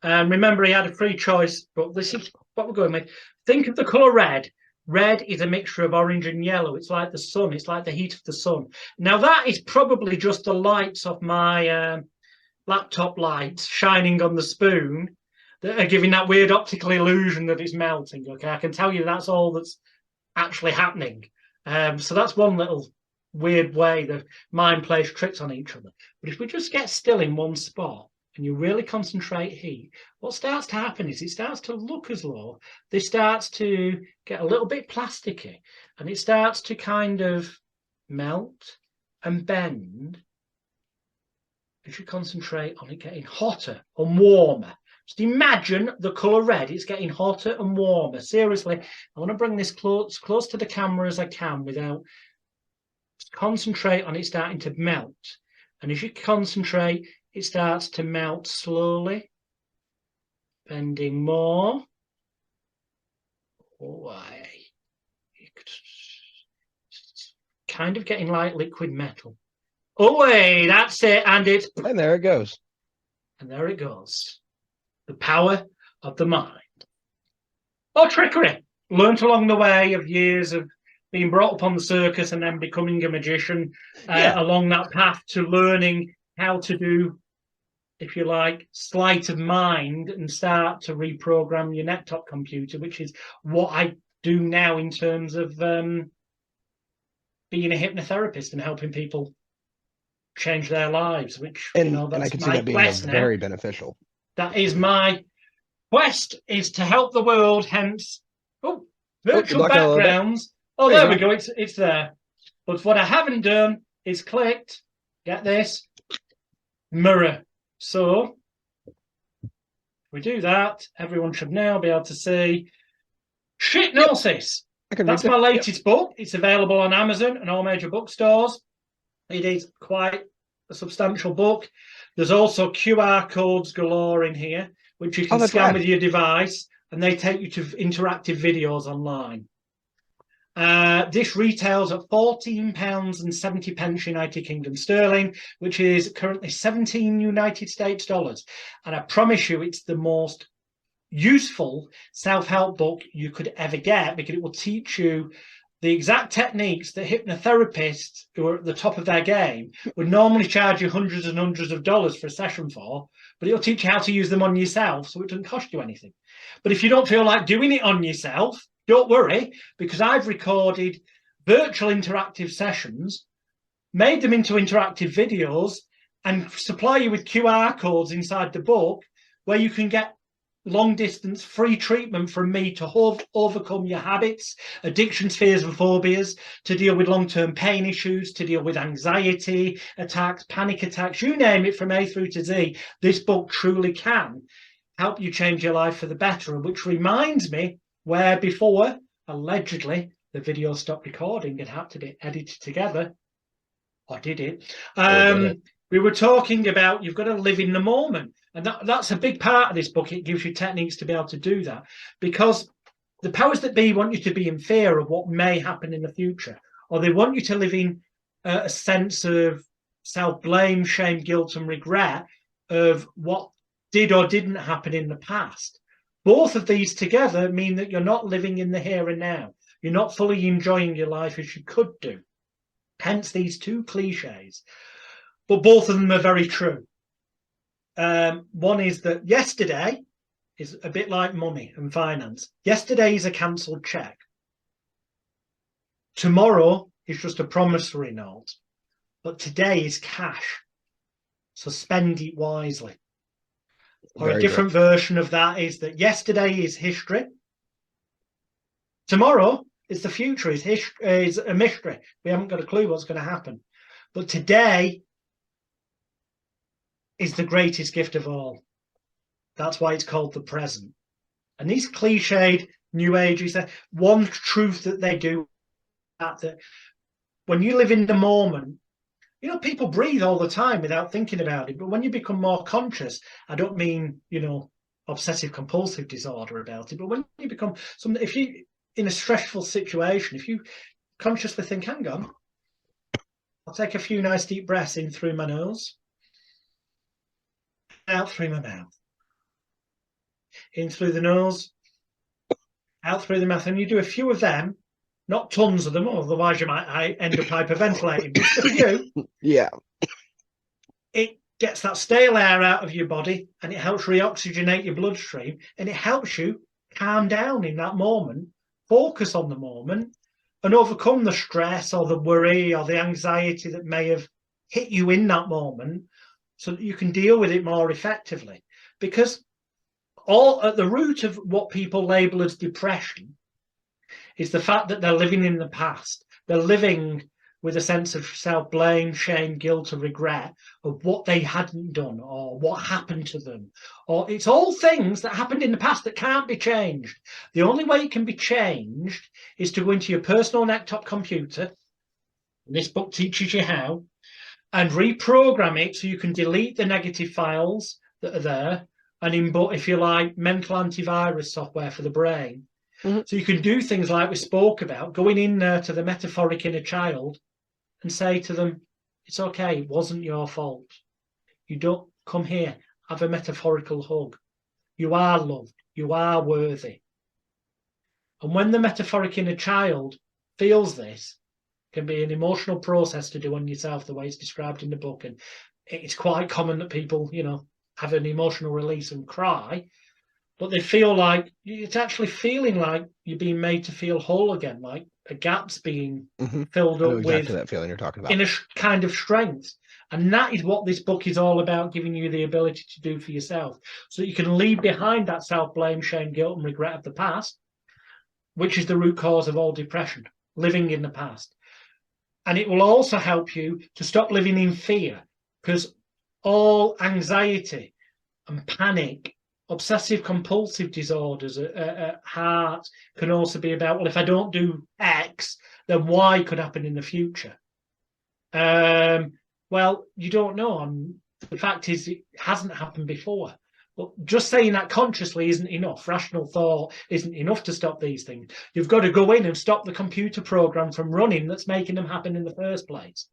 Remember, he had a free choice, but this is what we're going with. Think of the colour red. Red is a mixture of orange and yellow. It's like the sun. It's like the heat of the sun. Now, that is probably just the lights of my laptop lights shining on the spoon that are giving that weird optical illusion that it's melting. Okay, I can tell you that's all that's actually happening. So that's one little weird way the mind plays tricks on each other. But if we just get still in one spot and you really concentrate heat, what starts to happen is it starts to look as though this starts to get a little bit plasticky, and it starts to kind of melt and bend as you concentrate on it getting hotter and warmer. Just imagine the colour red. It's getting hotter and warmer. Seriously, I want to bring this close to the camera as I can without. Just concentrate on it starting to melt. And as you concentrate, it starts to melt slowly, bending more. Away. Kind of getting like liquid metal. Away, that's it. And there it goes. And there it goes. The power of the mind. Or trickery. Learned along the way of years of being brought up on the circus and then becoming a magician Yeah. along that path to learning how to do, if you like, sleight of mind and start to reprogram your neck-top computer, which is what I do now in terms of being a hypnotherapist and helping people change their lives, which, And I that's could see my that being quest now. very beneficial. That is my quest, is to help the world, hence, virtual backgrounds. Oh, there we go. It's there. But what I haven't done is clicked, get this, mirror. So if we do that, everyone should now be able to see Hypnosis. That's my latest book. It's available on Amazon and all major bookstores. It is quite a substantial book. There's also QR codes galore in here, which you can scan with your device, and they take you to interactive videos online. This retails at £14.70 United Kingdom sterling, which is currently 17 United States dollars. And I promise you, it's the most useful self-help book you could ever get, because it will teach you the exact techniques that hypnotherapists who are at the top of their game would normally charge you hundreds and hundreds of dollars for a session for, but it'll teach you how to use them on yourself, so it doesn't cost you anything. But if you don't feel like doing it on yourself, don't worry, because I've recorded virtual interactive sessions, made them into interactive videos, and supply you with QR codes inside the book where you can get long distance free treatment from me to overcome your habits, addictions, fears and phobias, to deal with long-term pain issues, to deal with anxiety attacks, panic attacks, you name it, from A through to Z. This book truly can help you change your life for the better. Which reminds me, where before allegedly the video stopped recording and had to be edited together, or did it? We were talking about you've got to live in the moment. And that's a big part of this book. It gives you techniques to be able to do that, because the powers that be want you to be in fear of what may happen in the future, or they want you to live in a sense of self-blame, shame, guilt, and regret of what did or didn't happen in the past. Both of these together mean that you're not living in the here and now. You're not fully enjoying your life as you could do. Hence these two cliches. But both of them are very true. One is that yesterday is a bit like money and finance. Yesterday is a cancelled check. Tomorrow is just a promissory note. But today is cash. So spend it wisely. Or a different version of that is that yesterday is history. Tomorrow is the future, is a mystery. We haven't got a clue what's going to happen. But today is the greatest gift of all. That's why it's called the present. And these cliched New Agers, one truth that they do, that when you live in the moment, people breathe all the time without thinking about it. But when you become more conscious, I don't mean, obsessive compulsive disorder about it, but when you become something, if you in a stressful situation, if you consciously think, hang on, I'll take a few nice deep breaths in through my nose, out through my mouth, in through the nose, out through the mouth, and you do a few of them, not tons of them, otherwise you might end up hyperventilating, just a few. Yeah. It gets that stale air out of your body, and it helps reoxygenate your bloodstream, and it helps you calm down in that moment, focus on the moment, and overcome the stress or the worry or the anxiety that may have hit you in that moment, so that you can deal with it more effectively. Because all at the root of what people label as depression is the fact that they're living in the past. They're living with a sense of self-blame, shame, guilt, and regret of what they hadn't done or what happened to them. Or it's all things that happened in the past that can't be changed. The only way it can be changed is to go into your personal neck-top computer. This book teaches you how, and reprogram it so you can delete the negative files that are there and input, if you like, mental antivirus software for the brain. Mm-hmm. So you can do things like we spoke about, going in there to the metaphoric inner child and say to them, it's okay, it wasn't your fault. You don't come here, have a metaphorical hug. You are loved, you are worthy. And when the metaphoric inner child feels this can be an emotional process to do on yourself, the way it's described in the book. And it's quite common that people, have an emotional release and cry, but they feel like it's actually feeling like you're being made to feel whole again, like a gap's being filled I know up exactly with that feeling you're talking about. in a kind of strength. And that is what this book is all about, giving you the ability to do for yourself, so that you can leave behind that self-blame, shame, guilt, and regret of the past, which is the root cause of all depression, living in the past. And it will also help you to stop living in fear, because all anxiety and panic, obsessive compulsive disorders at heart can also be about, well, if I don't do X, then Y could happen in the future. Well, you don't know. And the fact is, it hasn't happened before. But just saying that consciously isn't enough. Rational thought isn't enough to stop these things. You've got to go in and stop the computer program from running that's making them happen in the first place,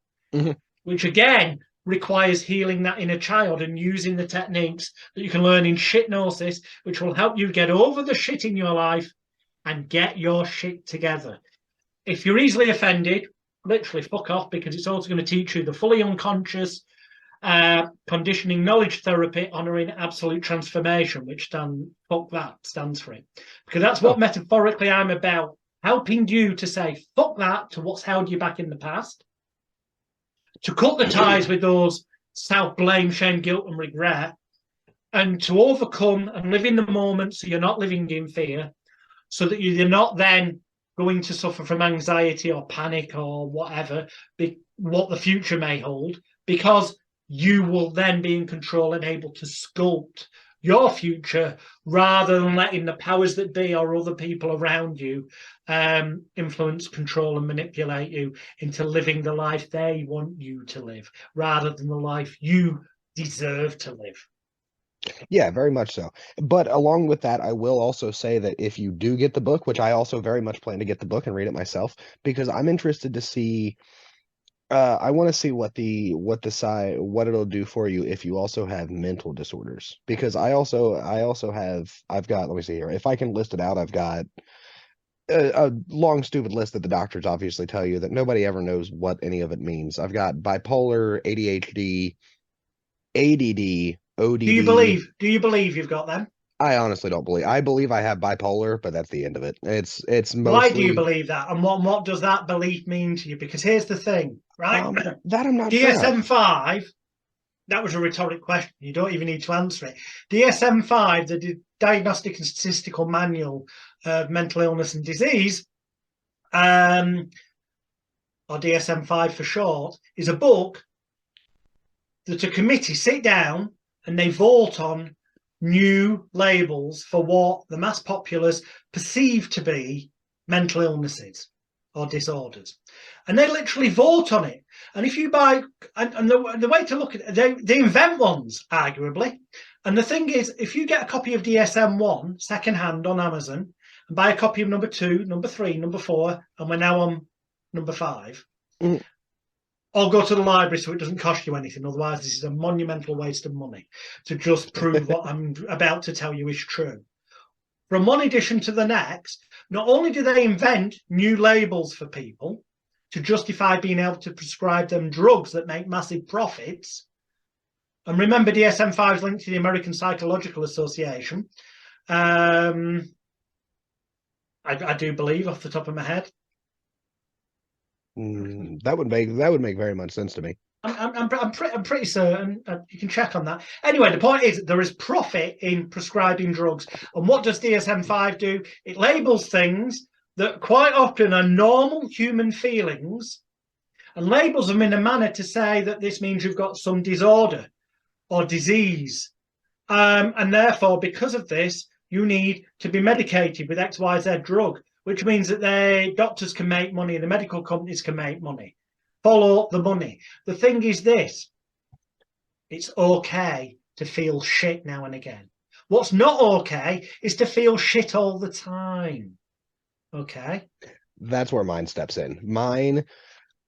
which again requires healing that inner child and using the techniques that you can learn in Shitnosis, which will help you get over the shit in your life and get your shit together. If you're easily offended, literally fuck off, because it's also going to teach you the fully unconscious conditioning knowledge therapy, honoring absolute transformation, which stands for it. Because that's what metaphorically I'm about, helping you to say fuck that to what's held you back in the past, to cut the ties with those self-blame, shame, guilt, and regret, and to overcome and live in the moment so you're not living in fear, so that you're not then going to suffer from anxiety or panic or whatever, what the future may hold, because you will then be in control and able to sculpt your future rather than letting the powers that be or other people around you influence, control, and manipulate you into living the life they want you to live rather than the life you deserve to live. Yeah, very much so. But along with that, I will also say that if you do get the book, which I also very much plan to get the book and read it myself, because I'm interested to see I want to see what it'll do for you if you also have mental disorders. Because I've got, let me see here. If I can list it out, I've got a long, stupid list that the doctors obviously tell you that nobody ever knows what any of it means. I've got bipolar, ADHD, ADD, ODD. Do you believe you've got them? I honestly don't believe. I believe I have bipolar, but that's the end of it. It's mostly. Why do you believe that, and what does that belief mean to you? Because here's the thing, right? That I'm not sure of. DSM-5. That was a rhetoric question. You don't even need to answer it. DSM-5, the Diagnostic and Statistical Manual of Mental Illness and Disease, or DSM-5 for short, is a book that a committee sit down and they vote on new labels for what the mass populace perceive to be mental illnesses or disorders, and they literally vote on it. And if you buy, and the way to look at it, they invent ones arguably, and the thing is, if you get a copy of DSM-1 secondhand on Amazon and buy a copy of number 2, number 3, number 4, and we're now on number 5, or go to the library so it doesn't cost you anything. Otherwise, this is a monumental waste of money to just prove what I'm about to tell you is true. From one edition to the next, not only do they invent new labels for people to justify being able to prescribe them drugs that make massive profits. And remember, DSM-5 is linked to the American Psychological Association. I do believe, off the top of my head. That would make very much sense to me. I'm pretty certain. You can check on that. Anyway, the point is there is profit in prescribing drugs. And what does DSM-5 do? It labels things that quite often are normal human feelings and labels them in a manner to say that this means you've got some disorder or disease. And therefore, because of this, you need to be medicated with XYZ drug, which means that doctors can make money, the medical companies can make money. Follow the money. The thing is this: it's okay to feel shit now and again. What's not okay is to feel shit all the time. Okay? That's where mine steps in.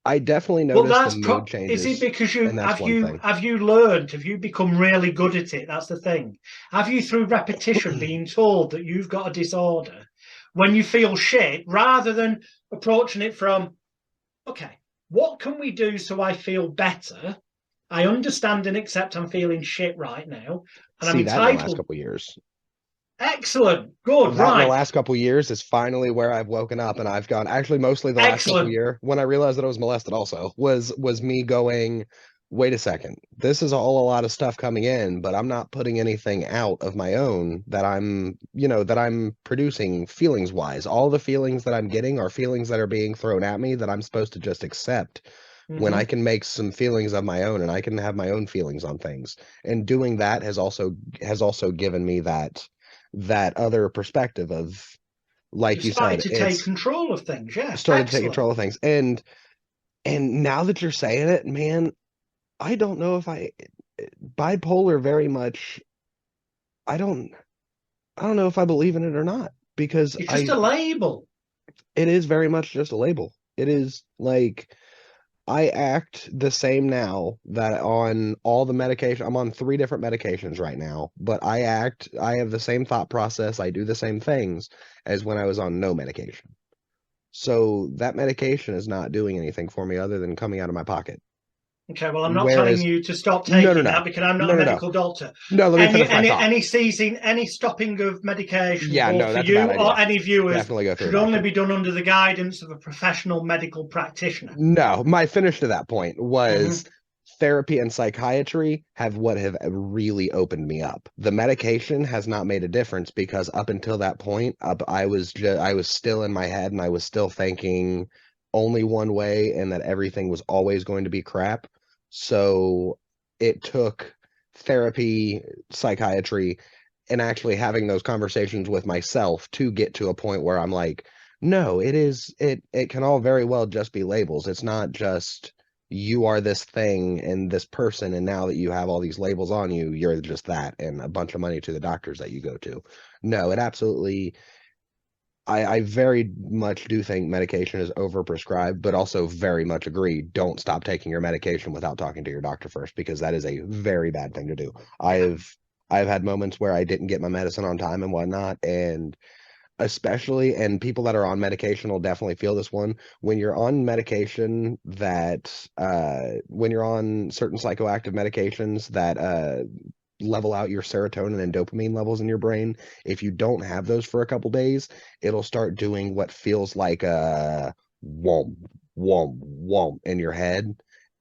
I definitely noticed the mood changes. Is it because have you become really good at it? That's the thing. Have you, through repetition, been told that you've got a disorder, when you feel shit, rather than approaching it from, okay, what can we do so I feel better? I understand and accept I'm feeling shit right now, and I'm See that in the last entitled. couple of years. Excellent. Good. That in the Right. last couple of years is finally where I've woken up and I've gone, actually mostly the last couple of Excellent. years when I realized that I was molested also was me going, wait a second, this is all a lot of stuff coming in, but I'm not putting anything out of my own that I'm, that I'm producing feelings wise. All the feelings that I'm getting are feelings that are being thrown at me that I'm supposed to just accept when I can make some feelings of my own and I can have my own feelings on things. And doing that has also given me that other perspective of, like you said, to take control of things. Yeah. Started to take control of things. And now that you're saying it, man, I don't know if bipolar very much, I don't know if I believe in it or not, because it's just a label. It is very much just a label. It is like, I act the same now that on all the medication. I'm on 3 different medications right now, but I have the same thought process. I do the same things as when I was on no medication. So that medication is not doing anything for me other than coming out of my pocket. Okay, well, I'm not telling you to stop No, taking that because I'm not a medical doctor. No, let me finish my thought. Any stopping of medication, Yeah, both no, for that's a you bad idea. or any viewers, Definitely go through a should only doctor. be done under the guidance of a professional medical practitioner. No, my finish to that point was therapy and psychiatry have really opened me up. The medication has not made a difference because up until that point, I was still in my head and I was still thinking only one way and that everything was always going to be crap. So it took therapy, psychiatry, and actually having those conversations with myself to get to a point where I'm like, no, it can all very well just be labels. It's not just you are this thing and this person, and now that you have all these labels on you, you're just that, and a bunch of money to the doctors that you go to. No, it absolutely, I very much do think medication is overprescribed, but also very much agree, don't stop taking your medication without talking to your doctor first, because that is a very bad thing to do. I've had moments where I didn't get my medicine on time and whatnot, and especially, and people that are on medication will definitely feel this one, when you're on medication when you're on certain psychoactive medications that level out your serotonin and dopamine levels in your brain, if you don't have those for a couple days, it'll start doing what feels like a whomp, whomp, whomp in your head,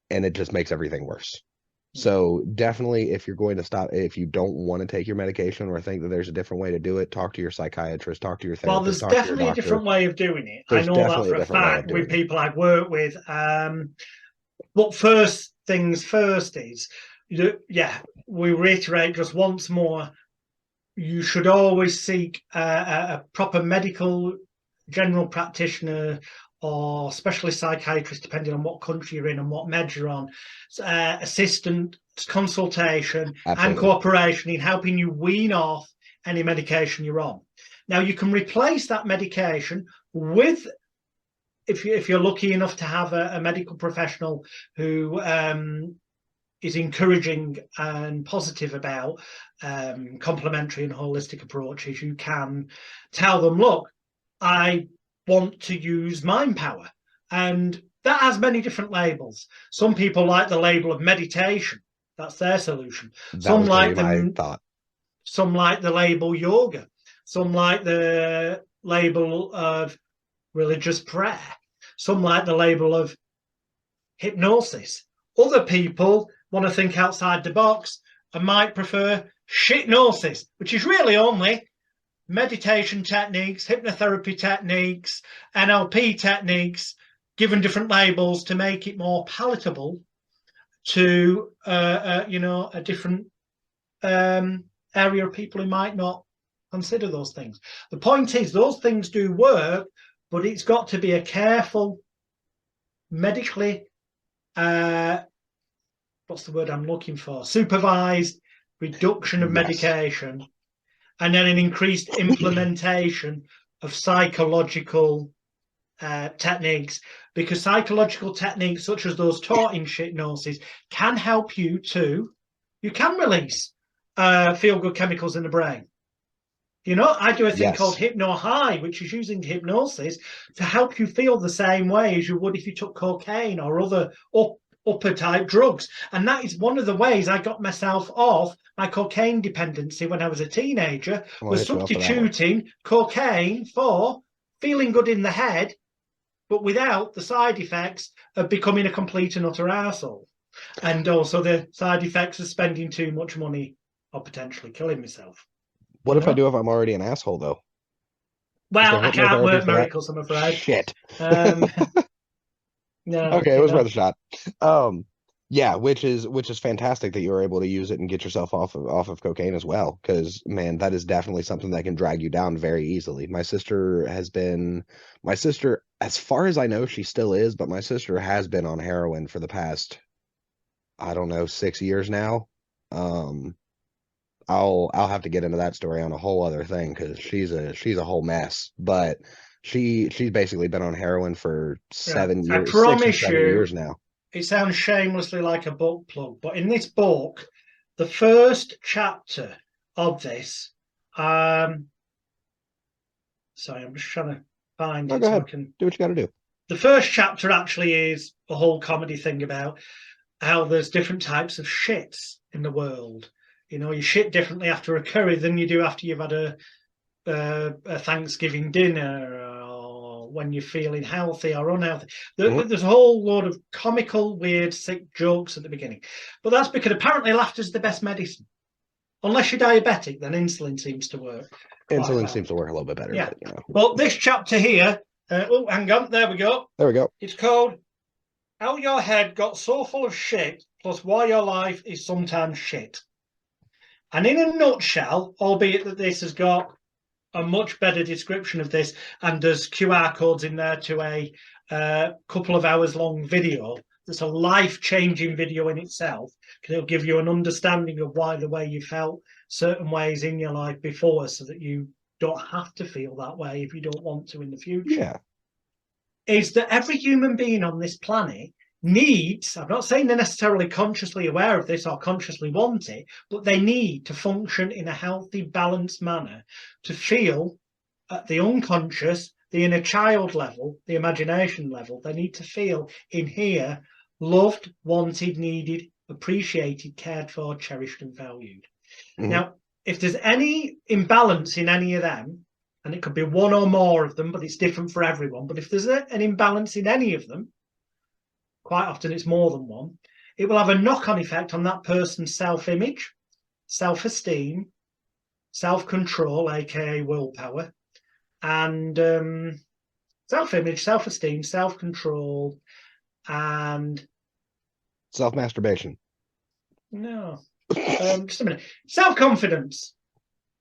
and it just makes everything worse. So definitely, if you're going to stop, if you don't want to take your medication or think that there's a different way to do it, talk to your psychiatrist, talk to your therapist. Well, there's definitely a different way of doing it. I know that for a fact with people I've worked with. But first things first is, we reiterate just once more, you should always seek a proper medical general practitioner or specialist psychiatrist, depending on what country you're in and what med you're on, assistance, consultation, and cooperation in helping you wean off any medication you're on. Now, you can replace that medication with, if you're lucky enough to have a medical professional who is encouraging and positive about complementary and holistic approaches, you can tell them, look, I want to use mind power. And that has many different labels. Some people like the label of meditation. That's their solution. Some like the label yoga. Some like the label of religious prayer. Some like the label of hypnosis. Other people want to think outside the box and might prefer shitnosis, which is really only meditation techniques, hypnotherapy techniques, NLP techniques, given different labels to make it more palatable to a different area of people who might not consider those things. The point is, those things do work, but it's got to be a careful, medically, what's the word I'm looking for? Supervised reduction of medication, and then an increased implementation of psychological techniques, because psychological techniques such as those taught in hypnosis can help you can release feel-good chemicals in the brain. You know, I do a thing Yes. called Hypno High, which is using hypnosis to help you feel the same way as you would if you took cocaine or other upper type drugs. And that is one of the ways I got myself off my cocaine dependency when I was a teenager, I'll was hit you up for that one. substituting cocaine for feeling good in the head, but without the side effects of becoming a complete and utter arsehole. And also the side effects of spending too much money or potentially killing myself. What You if I know? do if I'm already an asshole though? Is Well, there I can't hypnotherapy work for that? miracles, I'm afraid. Shit. No, Okay, it you was worth know. a shot. Yeah, which is fantastic that you were able to use it and get yourself off of cocaine as well. Because man, that is definitely something that can drag you down very easily. My sister, as far as I know, she still is, but my sister has been on heroin for the past, I don't know, 6 years now. Um, I'll have to get into that story on a whole other thing because she's a whole mess. But she's basically been on heroin for Right. seven I years, six or promise 7 years you, now. it sounds shamelessly like a book plug, but in this book, the first chapter of this, sorry, I'm just trying to find No, it go so I ahead. can. Do what you got to do. The first chapter actually is a whole comedy thing about how there's different types of shits in the world. You know, you shit differently after a curry than you do after you've had a Thanksgiving dinner or when you're feeling healthy or unhealthy. There's a whole load of comical, weird, sick jokes at the beginning. But that's because apparently laughter's the best medicine. Unless you're diabetic, then insulin seems to work quite Insulin well. seems to work a little bit better, Yeah. but you know. Well, this chapter here, hang on, there we go. There we go. It's called How Your Head Got So Full of Shit, plus Why Your Life Is Sometimes Shit. And in a nutshell, albeit that this has got a much better description of this, and there's QR codes in there to a couple of hours long video. That's a life-changing video in itself, because it'll give you an understanding of why the way you felt certain ways in your life before, so that you don't have to feel that way if you don't want to in the future. Yeah. Is that every human being on this planet needs, I'm not saying they're necessarily consciously aware of this or consciously want it, but they need to function in a healthy, balanced manner to feel at the unconscious, the inner child level, the imagination level. They need to feel in here loved, wanted, needed, appreciated, cared for, cherished, and valued. Mhm. Now, if there's any imbalance in any of them, and it could be one or more of them, but it's different for everyone. But if there's an imbalance in any of them, quite often it's more than one, it will have a knock-on effect on that person's self-image, self-esteem, self-control, aka willpower, and self-image, self-esteem, self-control, and Self-masturbation. no, just a minute, self-confidence.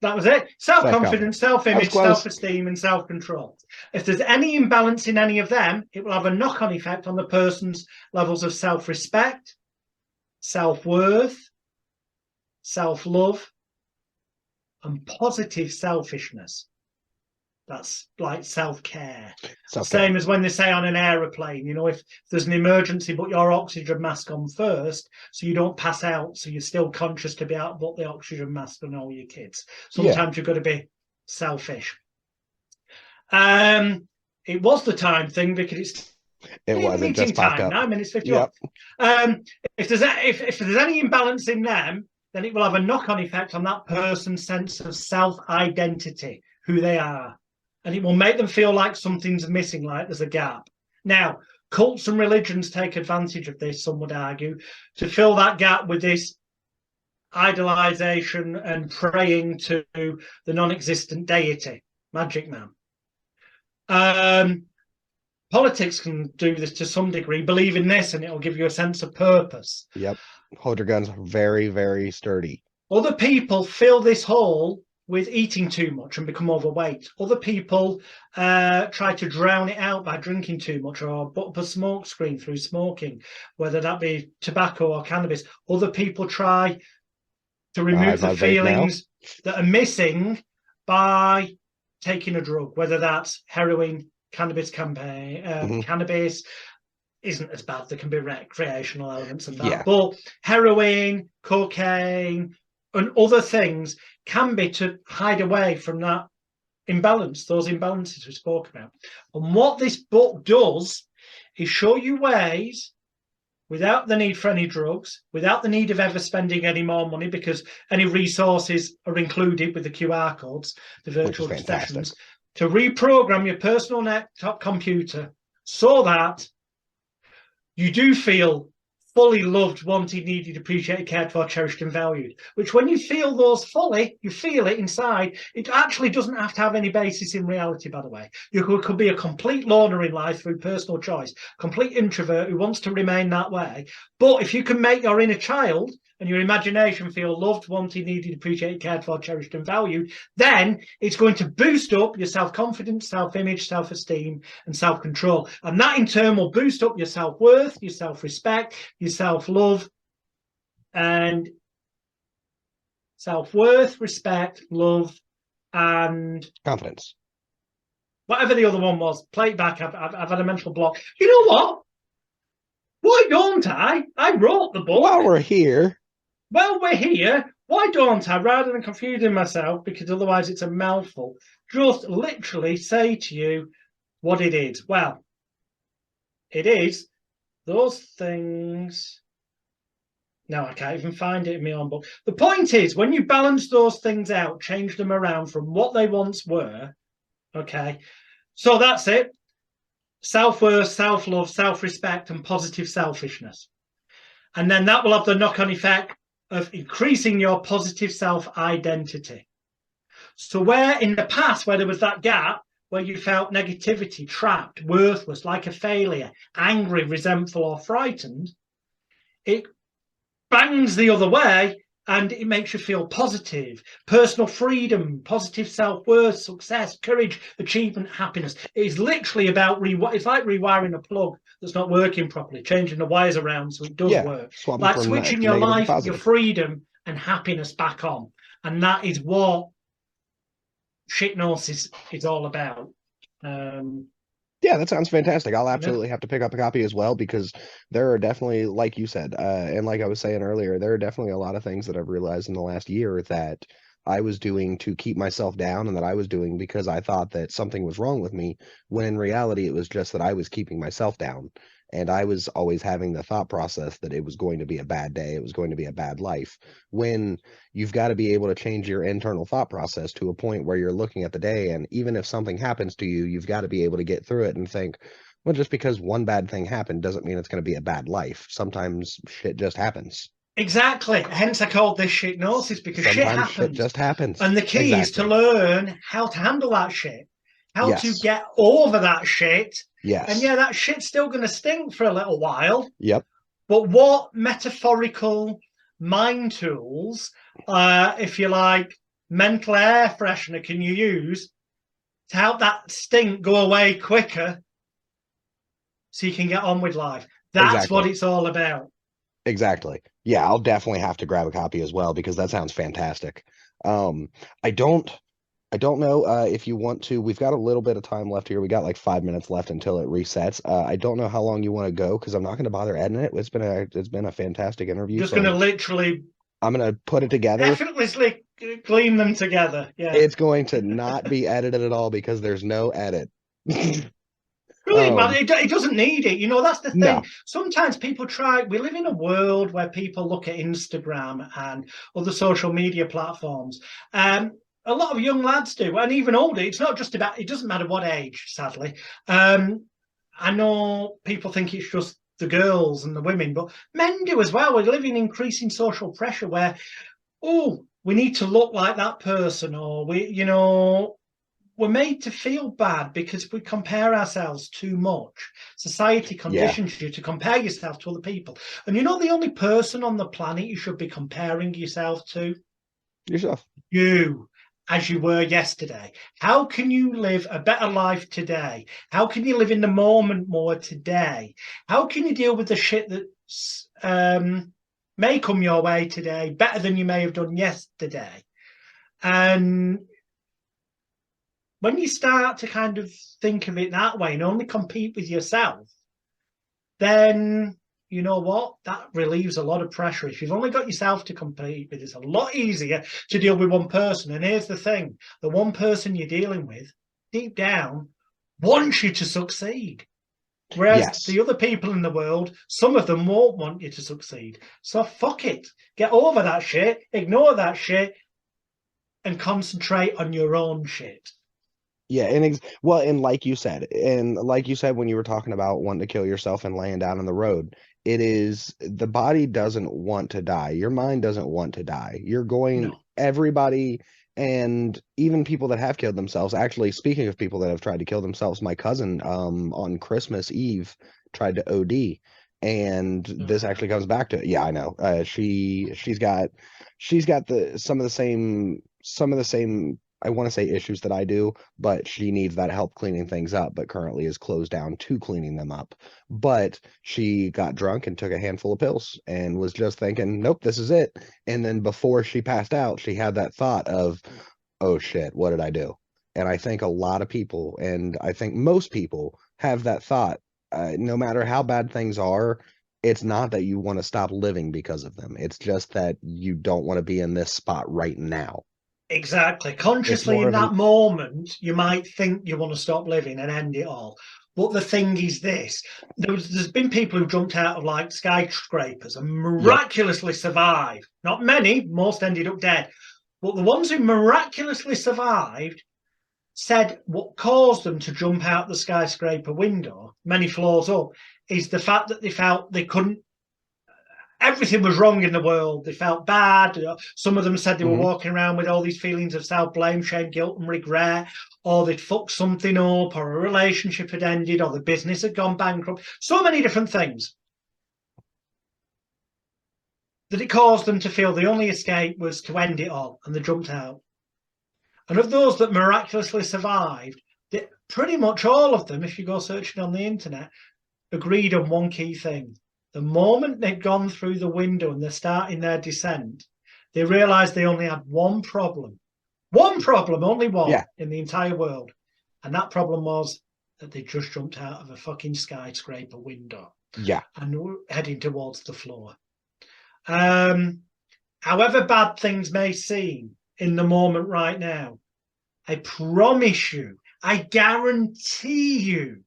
That was it. Self-confidence, self-image, self-esteem, and self-control. If there's any imbalance in any of them, it will have a knock-on effect on the person's levels of self-respect, self-worth, self-love, and positive selfishness. That's like self-care. Same as when they say on an aeroplane, you know, if there's an emergency, put your oxygen mask on first so you don't pass out, so you're still conscious to be out, put the oxygen mask on all your kids. Sometimes you've got to be selfish. It was the time thing because it was meeting just time, up. 9 minutes 50. Yep. If there's any imbalance in them, then it will have a knock-on effect on that person's sense of self-identity, who they are. And it will make them feel like something's missing, like there's a gap. Now, cults and religions take advantage of this, some would argue, to fill that gap with this idolization and praying to the non-existent deity, Magic Man. Politics can do this to some degree. Believe in this and it'll give you a sense of purpose. Yep. Hold your guns very, very sturdy. Other people fill this hole with eating too much and become overweight. Other people try to drown it out by drinking too much or put up a smoke screen through smoking, whether that be tobacco or cannabis. Other people try to remove the feelings that are missing by taking a drug, whether that's heroin, cannabis cannabis isn't as bad. There can be recreational elements of that. Yeah. But heroin, cocaine, and other things can be to hide away from that imbalance, those imbalances we spoke about. And what this book does is show you ways, without the need for any drugs, without the need of ever spending any more money, because any resources are included with the QR codes, the virtual sessions, to reprogram your personal laptop computer so that you do feel fully loved, wanted, needed, appreciated, cared for, cherished, and valued. Which, when you feel those fully, you feel it inside. It actually doesn't have to have any basis in reality, by the way. You could be a complete loner in life through personal choice, complete introvert who wants to remain that way. But if you can make your inner child and your imagination feel loved, wanted, needed, appreciated, cared for, cherished, and valued, then it's going to boost up your self-confidence, self-image, self-esteem, and self-control. And that in turn will boost up your self-worth, your self-respect, your self-love, and self-worth, respect, love, and confidence. Whatever the other one was. Play it back. I've had a mental block. You know what? Why don't I? I wrote the book. While we're here. Well, we're here. Why don't I, rather than confusing myself, because otherwise it's a mouthful, just literally say to you what it is? Well, it is those things. No, I can't even find it in my own book. The point is, when you balance those things out, change them around from what they once were, okay? So that's it. Self-worth, self-love, self-respect, and positive selfishness. And then that will have the knock-on effect of increasing your positive self-identity. So where in the past, where there was that gap, where you felt negativity, trapped, worthless, like a failure, angry, resentful, or frightened, it bangs the other way and it makes you feel positive, personal freedom, positive self-worth, success, courage, achievement, happiness. It is literally about, it's like rewiring a plug that's not working properly, changing the wires around so it does work. Like switching your life, your freedom and happiness back on. And that is what Hypnosis is all about. Yeah, that sounds fantastic. I'll absolutely have to pick up a copy as well, because there are definitely, like you said, and like I was saying earlier, there are definitely a lot of things that I've realized in the last year that I was doing to keep myself down, and that I was doing because I thought that something was wrong with me, when in reality it was just that I was keeping myself down. And I was always having the thought process that it was going to be a bad day, it was going to be a bad life, when you've got to be able to change your internal thought process to a point where you're looking at the day, and even if something happens to you, you've got to be able to get through it and think, well, just because one bad thing happened doesn't mean it's going to be a bad life. Sometimes shit just happens. Exactly. Hence I called this Hypnosis, because Sometimes shit just happens. And the key is to learn how to handle that shit, how to get over that shit. Yes. And that shit's still going to stink for a little while. Yep. But what metaphorical mind tools, if you like, mental air freshener can you use to help that stink go away quicker so you can get on with life? That's what it's all about. Exactly. Yeah, I'll definitely have to grab a copy as well, because that sounds fantastic. I don't know if you want to. We've got a little bit of time left here. We got like 5 minutes left until it resets. I don't know how long you want to go, because I'm not going to bother editing it. It's been a fantastic interview. Just going to literally. I'm going to put it together. Effortlessly glean them together. Yeah. It's going to not be edited at all, because there's no edit. Brilliant, man. It doesn't need it. That's the thing. No. Sometimes people try. We live in a world where people look at Instagram and other social media platforms. A lot of young lads do, and even older. It's not just about. It doesn't matter what age, sadly. I know people think it's just the girls and the women, but men do as well. We're living in increasing social pressure where, we need to look like that person, or we're made to feel bad because we compare ourselves too much. Society conditions you to compare yourself to other people. And the only person on the planet you should be comparing yourself to? Yourself. You, as you were yesterday. How can you live a better life today? How can you live in the moment more today? How can you deal with the shit that may come your way today better than you may have done yesterday? And when you start to kind of think of it that way and only compete with yourself, then you know what? That relieves a lot of pressure. If you've only got yourself to compete with, it's a lot easier to deal with one person. And here's the thing, the one person you're dealing with, deep down, wants you to succeed. Whereas Yes. the other people in the world, some of them won't want you to succeed. So fuck it. Get over that shit, ignore that shit, and concentrate on your own shit. Yeah, and like you said, when you were talking about wanting to kill yourself and laying down on the road, it is the body doesn't want to die. Your mind doesn't want to die. No. Everybody, and even people that have killed themselves. Actually, speaking of people that have tried to kill themselves, my cousin on Christmas Eve tried to OD, and this actually comes back to, yeah, I know. She's got some of the same, I want to say, issues that I do, but she needs that help cleaning things up, but currently is closed down to cleaning them up. But she got drunk and took a handful of pills and was just thinking, nope, this is it. And then before she passed out, she had that thought of, oh shit, what did I do? And I think a lot of people, and I think most people, have that thought. No matter how bad things are, it's not that you want to stop living because of them. It's just that you don't want to be in this spot right now. Exactly. It's Consciously, more in of an, that moment, you might think you want to stop living and end it all. But the thing is this, there's been people who jumped out of like skyscrapers and yep. miraculously survived. Not many, most ended up dead. But the ones who miraculously survived said what caused them to jump out the skyscraper window, many floors up, is the fact that they felt they couldn't, everything was wrong in the world. They felt bad. Some of them said they were walking around with all these feelings of self-blame, shame, guilt, and regret, or they'd fucked something up, or a relationship had ended, or the business had gone bankrupt. So many different things that it caused them to feel the only escape was to end it all, and they jumped out. And of those that miraculously survived, pretty much all of them, if you go searching on the internet, agreed on one key thing. The moment they'd gone through the window and they're starting their descent, they realized they only had one problem. One problem, only one in the entire world. And that problem was that they just jumped out of a fucking skyscraper window. Yeah. And were heading towards the floor. However bad things may seem in the moment right now, I promise you, I guarantee you,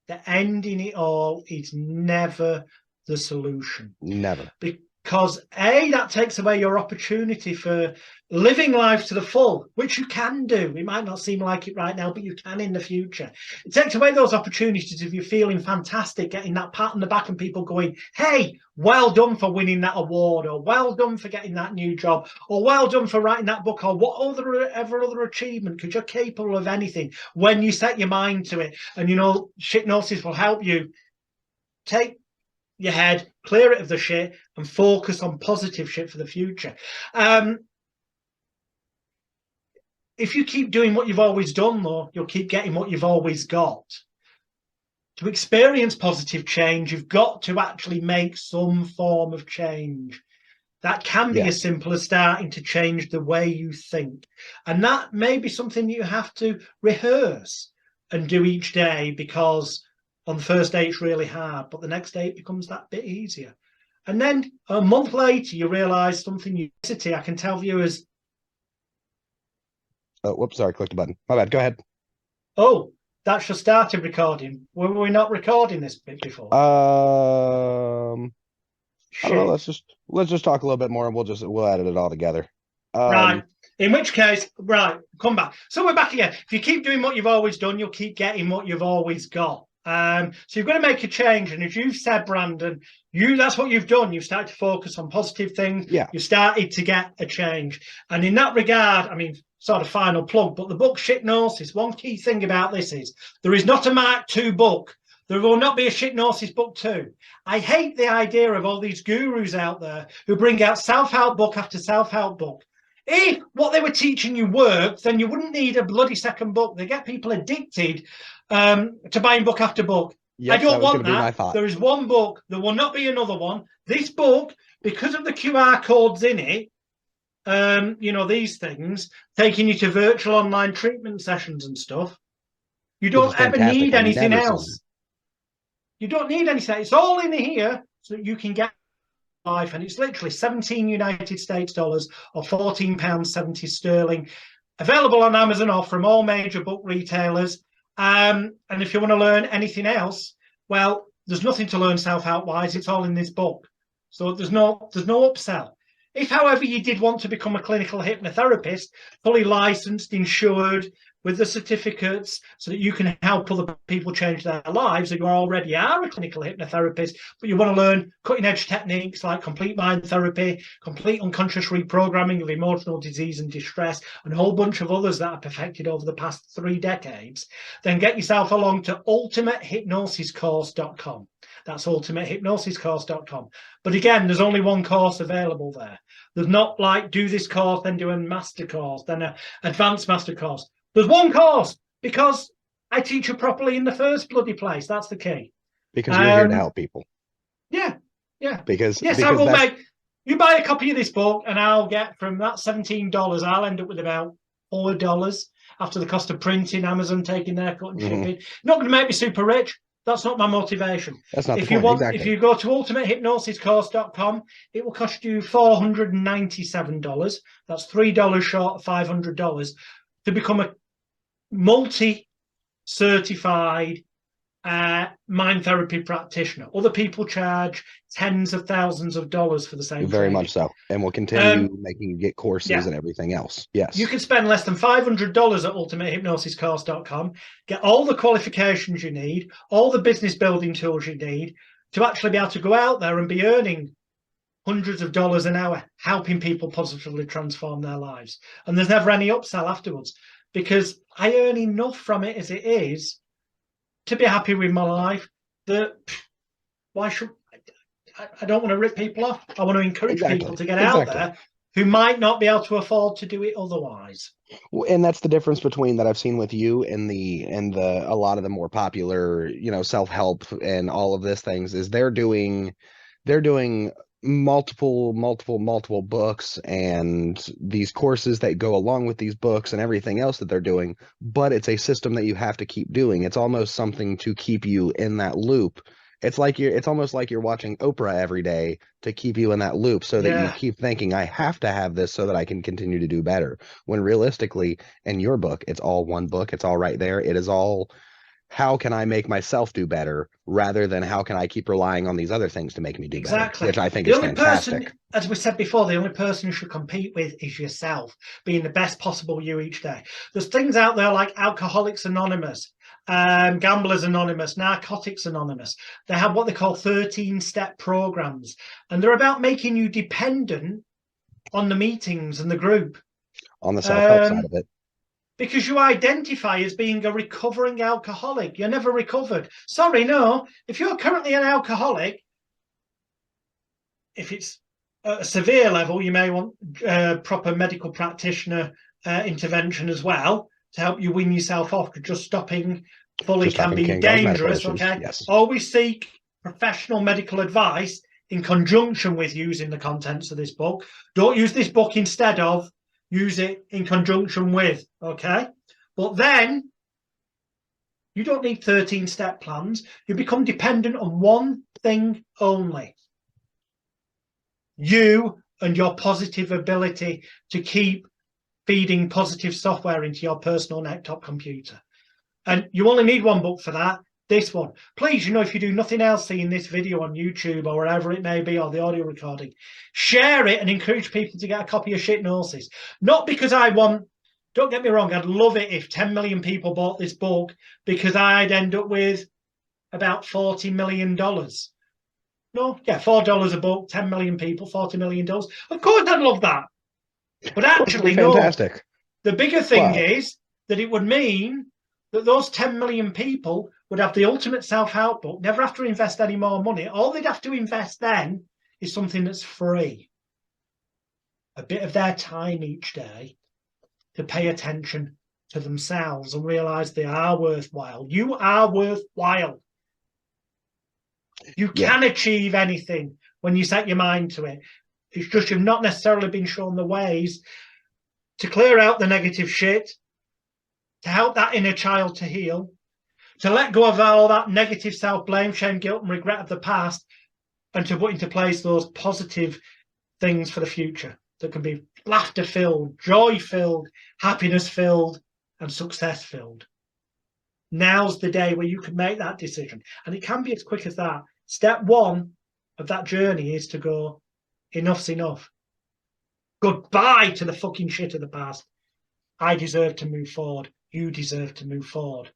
that ending it all is never the solution. Never. Because A, that takes away your opportunity for living life to the full, which you can do. It might not seem like it right now, but you can in the future. It takes away those opportunities if you're feeling fantastic, getting that pat on the back and people going, hey, well done for winning that award, or well done for getting that new job, or well done for writing that book, or whatever other achievement, because you're capable of anything when you set your mind to it. And, Hypnosis will help you take your head, clear it of the shit, and focus on positive shit for the future. If you keep doing what you've always done, though, you'll keep getting what you've always got. To experience positive change, you've got to actually make some form of change. That can be as simple as starting to change the way you think. And that may be something you have to rehearse and do each day, because on the first day it's really hard, but the next day it becomes that bit easier. And then a month later, you realize something you I can tell viewers. Oh, whoops, sorry, clicked the button. My bad, go ahead. Oh, that's just started recording. Were we not recording this bit before? I don't know, let's just talk a little bit more and we'll edit it all together. Right. In which case, right, come back. So we're back again. If you keep doing what you've always done, you'll keep getting what you've always got. So you've got to make a change. And as you've said, Brandon, that's what you've done. You've started to focus on positive things. Yeah. You started to get a change. And in that regard, I mean, sort of final plug, but the book Hypnosis, one key thing about this is there is not a Mark II book. There will not be a Hypnosis book 2. I hate the idea of all these gurus out there who bring out self-help book after self-help book. If what they were teaching you worked, then you wouldn't need a bloody second book. They get people addicted to buying book after book. Yep, I don't want that. My thought. There is one book. There will not be another one. This book, because of the QR codes in it, these things, taking you to virtual online treatment sessions and stuff, you don't ever need anything else. You don't need anything. It's all in here so that you can get life. And it's literally 17 United States dollars or £14.70 sterling. Available on Amazon or from all major book retailers. And if you want to learn anything else, well, there's nothing to learn self-help wise. It's all in this book. So there's no upsell. If, however, you did want to become a clinical hypnotherapist, fully licensed, insured, with the certificates, so that you can help other people change their lives, and you already are a clinical hypnotherapist, but you want to learn cutting-edge techniques like complete mind therapy, complete unconscious reprogramming of emotional disease and distress, and a whole bunch of others that are perfected over the past 3 decades, then get yourself along to ultimatehypnosiscourse.com. That's ultimatehypnosiscourse.com. But again, there's only one course available there. There's not like do this course, then do a master course, then an advanced master course. There's one course because I teach it properly in the first bloody place. That's the key. Because you're here to help people. Yeah. Because I will make. You buy a copy of this book, and I'll get from that $17. I'll end up with about $4 after the cost of printing, Amazon taking their cut and shipping. Not going to make me super rich. That's not my motivation. That's not the point. Exactly. If you go to ultimatehypnosiscourse.com, it will cost you $497. That's $3 short of $500 to become a multi-certified mind therapy practitioner. Other people charge tens of thousands of dollars for the same Very training. much so. And we'll continue making you get courses and everything else. Yes. You can spend less than $500 at ultimatehypnosiscourse.com, get all the qualifications you need, all the business building tools you need to actually be able to go out there and be earning hundreds of dollars an hour, helping people positively transform their lives. And there's never any upsell afterwards, because I earn enough from it as it is to be happy with my life. That why should I don't want to rip people off. I want to encourage people to get out there who might not be able to afford to do it otherwise. And that's the difference between that I've seen with you and a lot of the more popular, self-help and all of this things is they're doing multiple books and these courses that go along with these books and everything else that they're doing, but it's a system that you have to keep doing. It's almost something to keep you in that loop. It's almost like you're watching Oprah every day to keep you in that loop so that you keep thinking, I have to have this so that I can continue to do better. When realistically, in your book, it's all one book. It's all right there. It is all, how can I make myself do better rather than how can I keep relying on these other things to make me do better, which I think is fantastic. As we said before, the only person you should compete with is yourself, being the best possible you each day. There's things out there like Alcoholics Anonymous, Gamblers Anonymous, Narcotics Anonymous. They have what they call 13-step programs, and they're about making you dependent on the meetings and the group. On the self-help side of it. Because you identify as being a recovering alcoholic. You're never recovered. Sorry, no. If you're currently an alcoholic, if it's at a severe level, you may want proper medical practitioner intervention as well to help you wean yourself off, because just stopping fully can be dangerous. Okay. Yes. Always seek professional medical advice in conjunction with using the contents of this book. Don't use this book instead of, use it in conjunction with, okay? But then you don't need 13-step plans. You become dependent on one thing only. You and your positive ability to keep feeding positive software into your personal desktop computer. And you only need one book for that, this one. Please, if you do nothing else seeing this video on YouTube or wherever it may be, or the audio recording, share it and encourage people to get a copy of Shitnosis. Not because I want, don't get me wrong, I'd love it if 10 million people bought this book, because I'd end up with about $40 million. No, yeah, $4 a book, 10 million people, $40 million. Of course I'd love that. But actually, fantastic. No. The bigger thing is that it would mean that those 10 million people would have the ultimate self-help book, never have to invest any more money. All they'd have to invest then is something that's free. A bit of their time each day to pay attention to themselves and realize they are worthwhile. You are worthwhile. You can achieve anything when you set your mind to it. It's just you've not necessarily been shown the ways to clear out the negative shit, to help that inner child to heal, to let go of all that negative self-blame, shame, guilt, and regret of the past, and to put into place those positive things for the future that can be laughter-filled, joy-filled, happiness-filled, and success-filled. Now's the day where you can make that decision. And it can be as quick as that. Step one of that journey is to go, enough's enough. Goodbye to the fucking shit of the past. I deserve to move forward. You deserve to move forward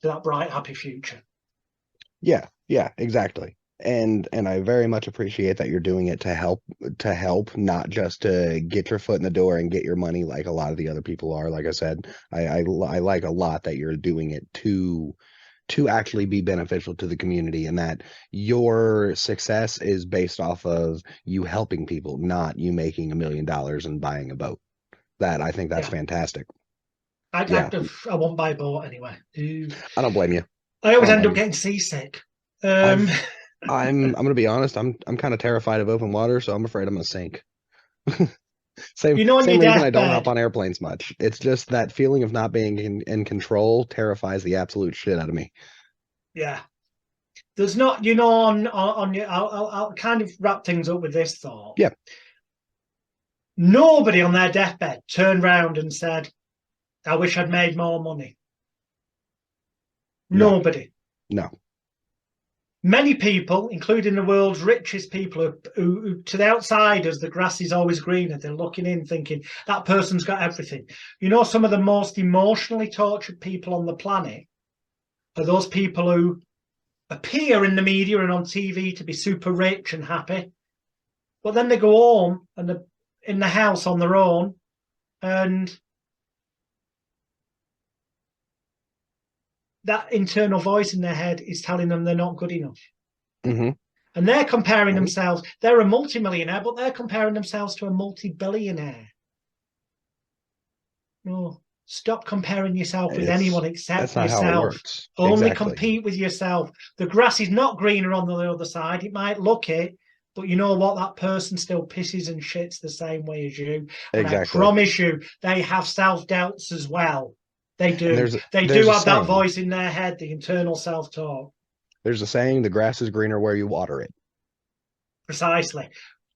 to that bright, happy future. Yeah, exactly. And I very much appreciate that you're doing it to help, not just to get your foot in the door and get your money like a lot of the other people are. Like I said, I like a lot that you're doing it to actually be beneficial to the community, and that your success is based off of you helping people, not you making $1 million and buying a boat. That I think that's fantastic. I won't buy a boat anyway. I don't blame you. I always end up getting seasick. I'm gonna be honest. I'm kind of terrified of open water, so I'm afraid I'm gonna sink. Same reason I don't hop on airplanes much. It's just that feeling of not being in control terrifies the absolute shit out of me. Yeah, there's not, I'll kind of wrap things up with this thought. Yeah. Nobody on their deathbed turned round and said, "I wish I'd made more money." No. Nobody. No. Many people, including the world's richest people, who to the outsiders, the grass is always greener. They're looking in thinking, that person's got everything. Some of the most emotionally tortured people on the planet are those people who appear in the media and on TV to be super rich and happy. But then they go home and they're in the house on their own, and that internal voice in their head is telling them they're not good enough. Mm-hmm. And they're comparing themselves. They're a multimillionaire, but they're comparing themselves to a multi-billionaire. No, stop comparing yourself with anyone except yourself. How it works. Only compete with yourself. The grass is not greener on the other side. It might look it, but you know what? That person still pisses and shits the same way as you. And I promise you, they have self-doubts as well. They do. They do have that voice in their head, the internal self-talk. There's a saying, the grass is greener where you water it. Precisely.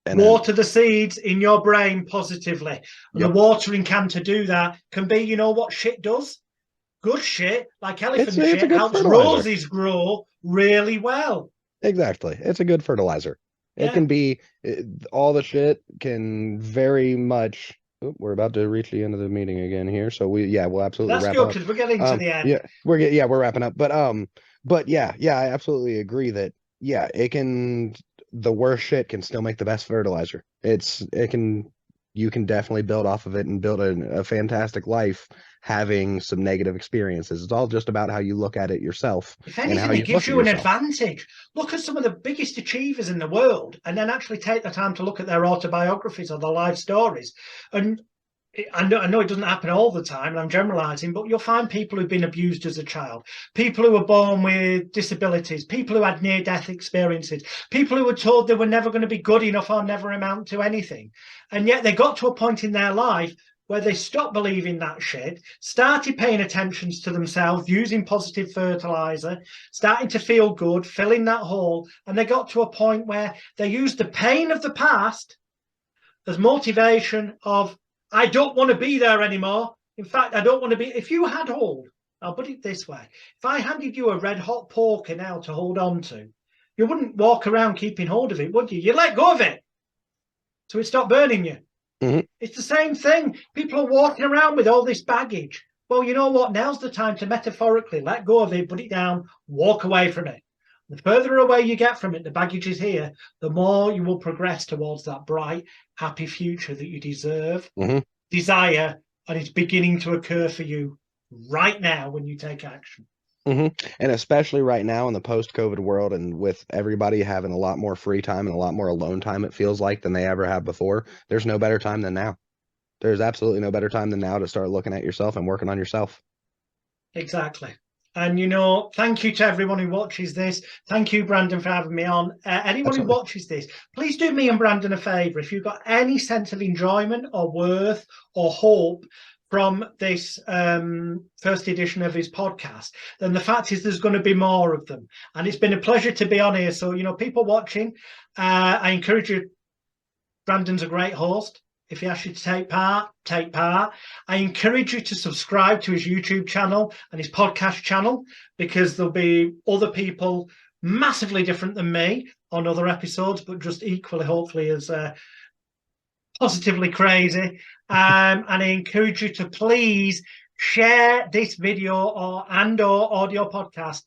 And water the seeds in your brain positively. And the watering can to do that can be, you know what shit does? Good shit, like elephant shit, helps roses grow really well. Exactly. It's a good fertilizer. It can be, all the shit can very much... Oh, we're about to reach the end of the meeting again here, so we'll absolutely wrap up. That's good because we're getting to the end. We're wrapping up, but I absolutely agree that it can, the worst shit can still make the best fertilizer. You can definitely build off of it and build a fantastic life having some negative experiences. It's all just about how you look at it yourself. If anything, it gives you an advantage. Look at some of the biggest achievers in the world and then actually take the time to look at their autobiographies or their life stories. And I know it doesn't happen all the time, and I'm generalizing, but you'll find people who've been abused as a child, people who were born with disabilities, people who had near-death experiences, people who were told they were never going to be good enough or never amount to anything. And yet they got to a point in their life where they stopped believing that shit, started paying attention to themselves, using positive fertilizer, starting to feel good, filling that hole. And they got to a point where they used the pain of the past as motivation of, I don't want to be there anymore. In fact, I don't want to be. If you had hold, I'll put it this way. If I handed you a red hot poker now to hold on to, you wouldn't walk around keeping hold of it, would you? You'd let go of it so it stopped burning you. Mm-hmm. It's the same thing. People are walking around with all this baggage. Well, you know what? Now's the time to metaphorically let go of it, put it down, walk away from it. The further away you get from it, the baggage is here, the more you will progress towards that bright, happy future that you deserve, desire, and it's beginning to occur for you right now when you take action. And especially right now in the post-COVID world, and with everybody having a lot more free time and a lot more alone time, it feels like, than they ever have before, there's no better time than now. There's absolutely no better time than now to start looking at yourself and working on yourself. Exactly. And, thank you to everyone who watches this. Thank you, Brandon, for having me on. Anyone who watches this, please do me and Brandon a favour. If you've got any sense of enjoyment or worth or hope from this first edition of his podcast, then the fact is there's going to be more of them. And it's been a pleasure to be on here. So, people watching, I encourage you. Brandon's a great host. If he asks you to take part, take part. I encourage you to subscribe to his YouTube channel and his podcast channel, because there'll be other people massively different than me on other episodes, but just equally, hopefully, as positively crazy. And I encourage you to please share this video and/or audio podcast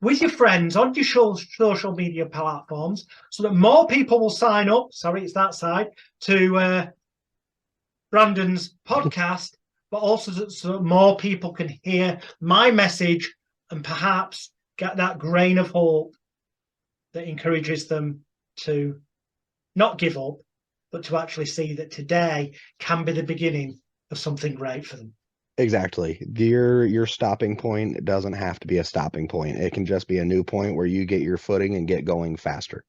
with your friends on your social media platforms, so that more people will sign up. Sorry, it's that side to Brandon's podcast, but also so that more people can hear my message and perhaps get that grain of hope that encourages them to not give up, but to actually see that today can be the beginning of something great for them. Exactly. Your stopping point doesn't have to be a stopping point. It can just be a new point where you get your footing and get going faster.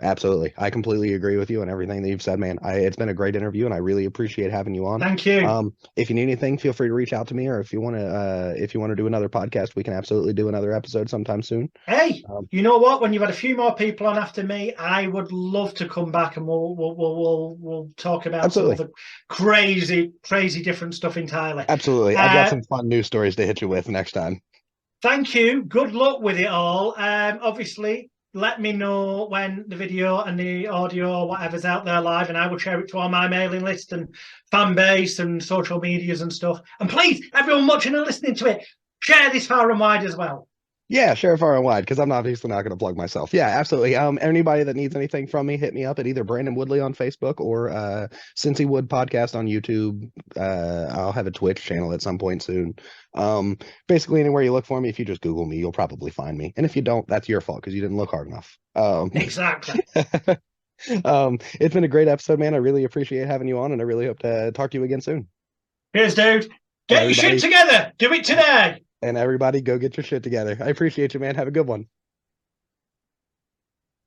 Absolutely. I completely agree with you on everything that you've said, man. It's been a great interview, and I really appreciate having you on. Thank you. If you need anything, feel free to reach out to me, or if you want to do another podcast, we can absolutely do another episode sometime soon. Hey, you know what? When you've had a few more people on after me, I would love to come back and we'll talk about absolutely. some of the crazy different stuff entirely. Absolutely. I've got some fun news stories to hit you with next time. Thank you. Good luck with it all. Obviously, let me know when the video and the audio or whatever's out there live, and I will share it to all my mailing list and fan base and social medias and stuff. And please, everyone watching and listening to it, share this far and wide as well. Yeah, share far and wide, because I'm obviously not going to plug myself. Yeah, absolutely. Anybody that needs anything from me, hit me up at either Brandon Woodley on Facebook or CincyWoodPodcast on YouTube. I'll have a Twitch channel at some point soon. Basically, anywhere you look for me, if you just Google me, you'll probably find me. And if you don't, that's your fault, because you didn't look hard enough. Exactly. It's been a great episode, man. I really appreciate having you on, and I really hope to talk to you again soon. Cheers, dude. Get your shit together. Do it today. And everybody, go get your shit together. I appreciate you, man. Have a good one.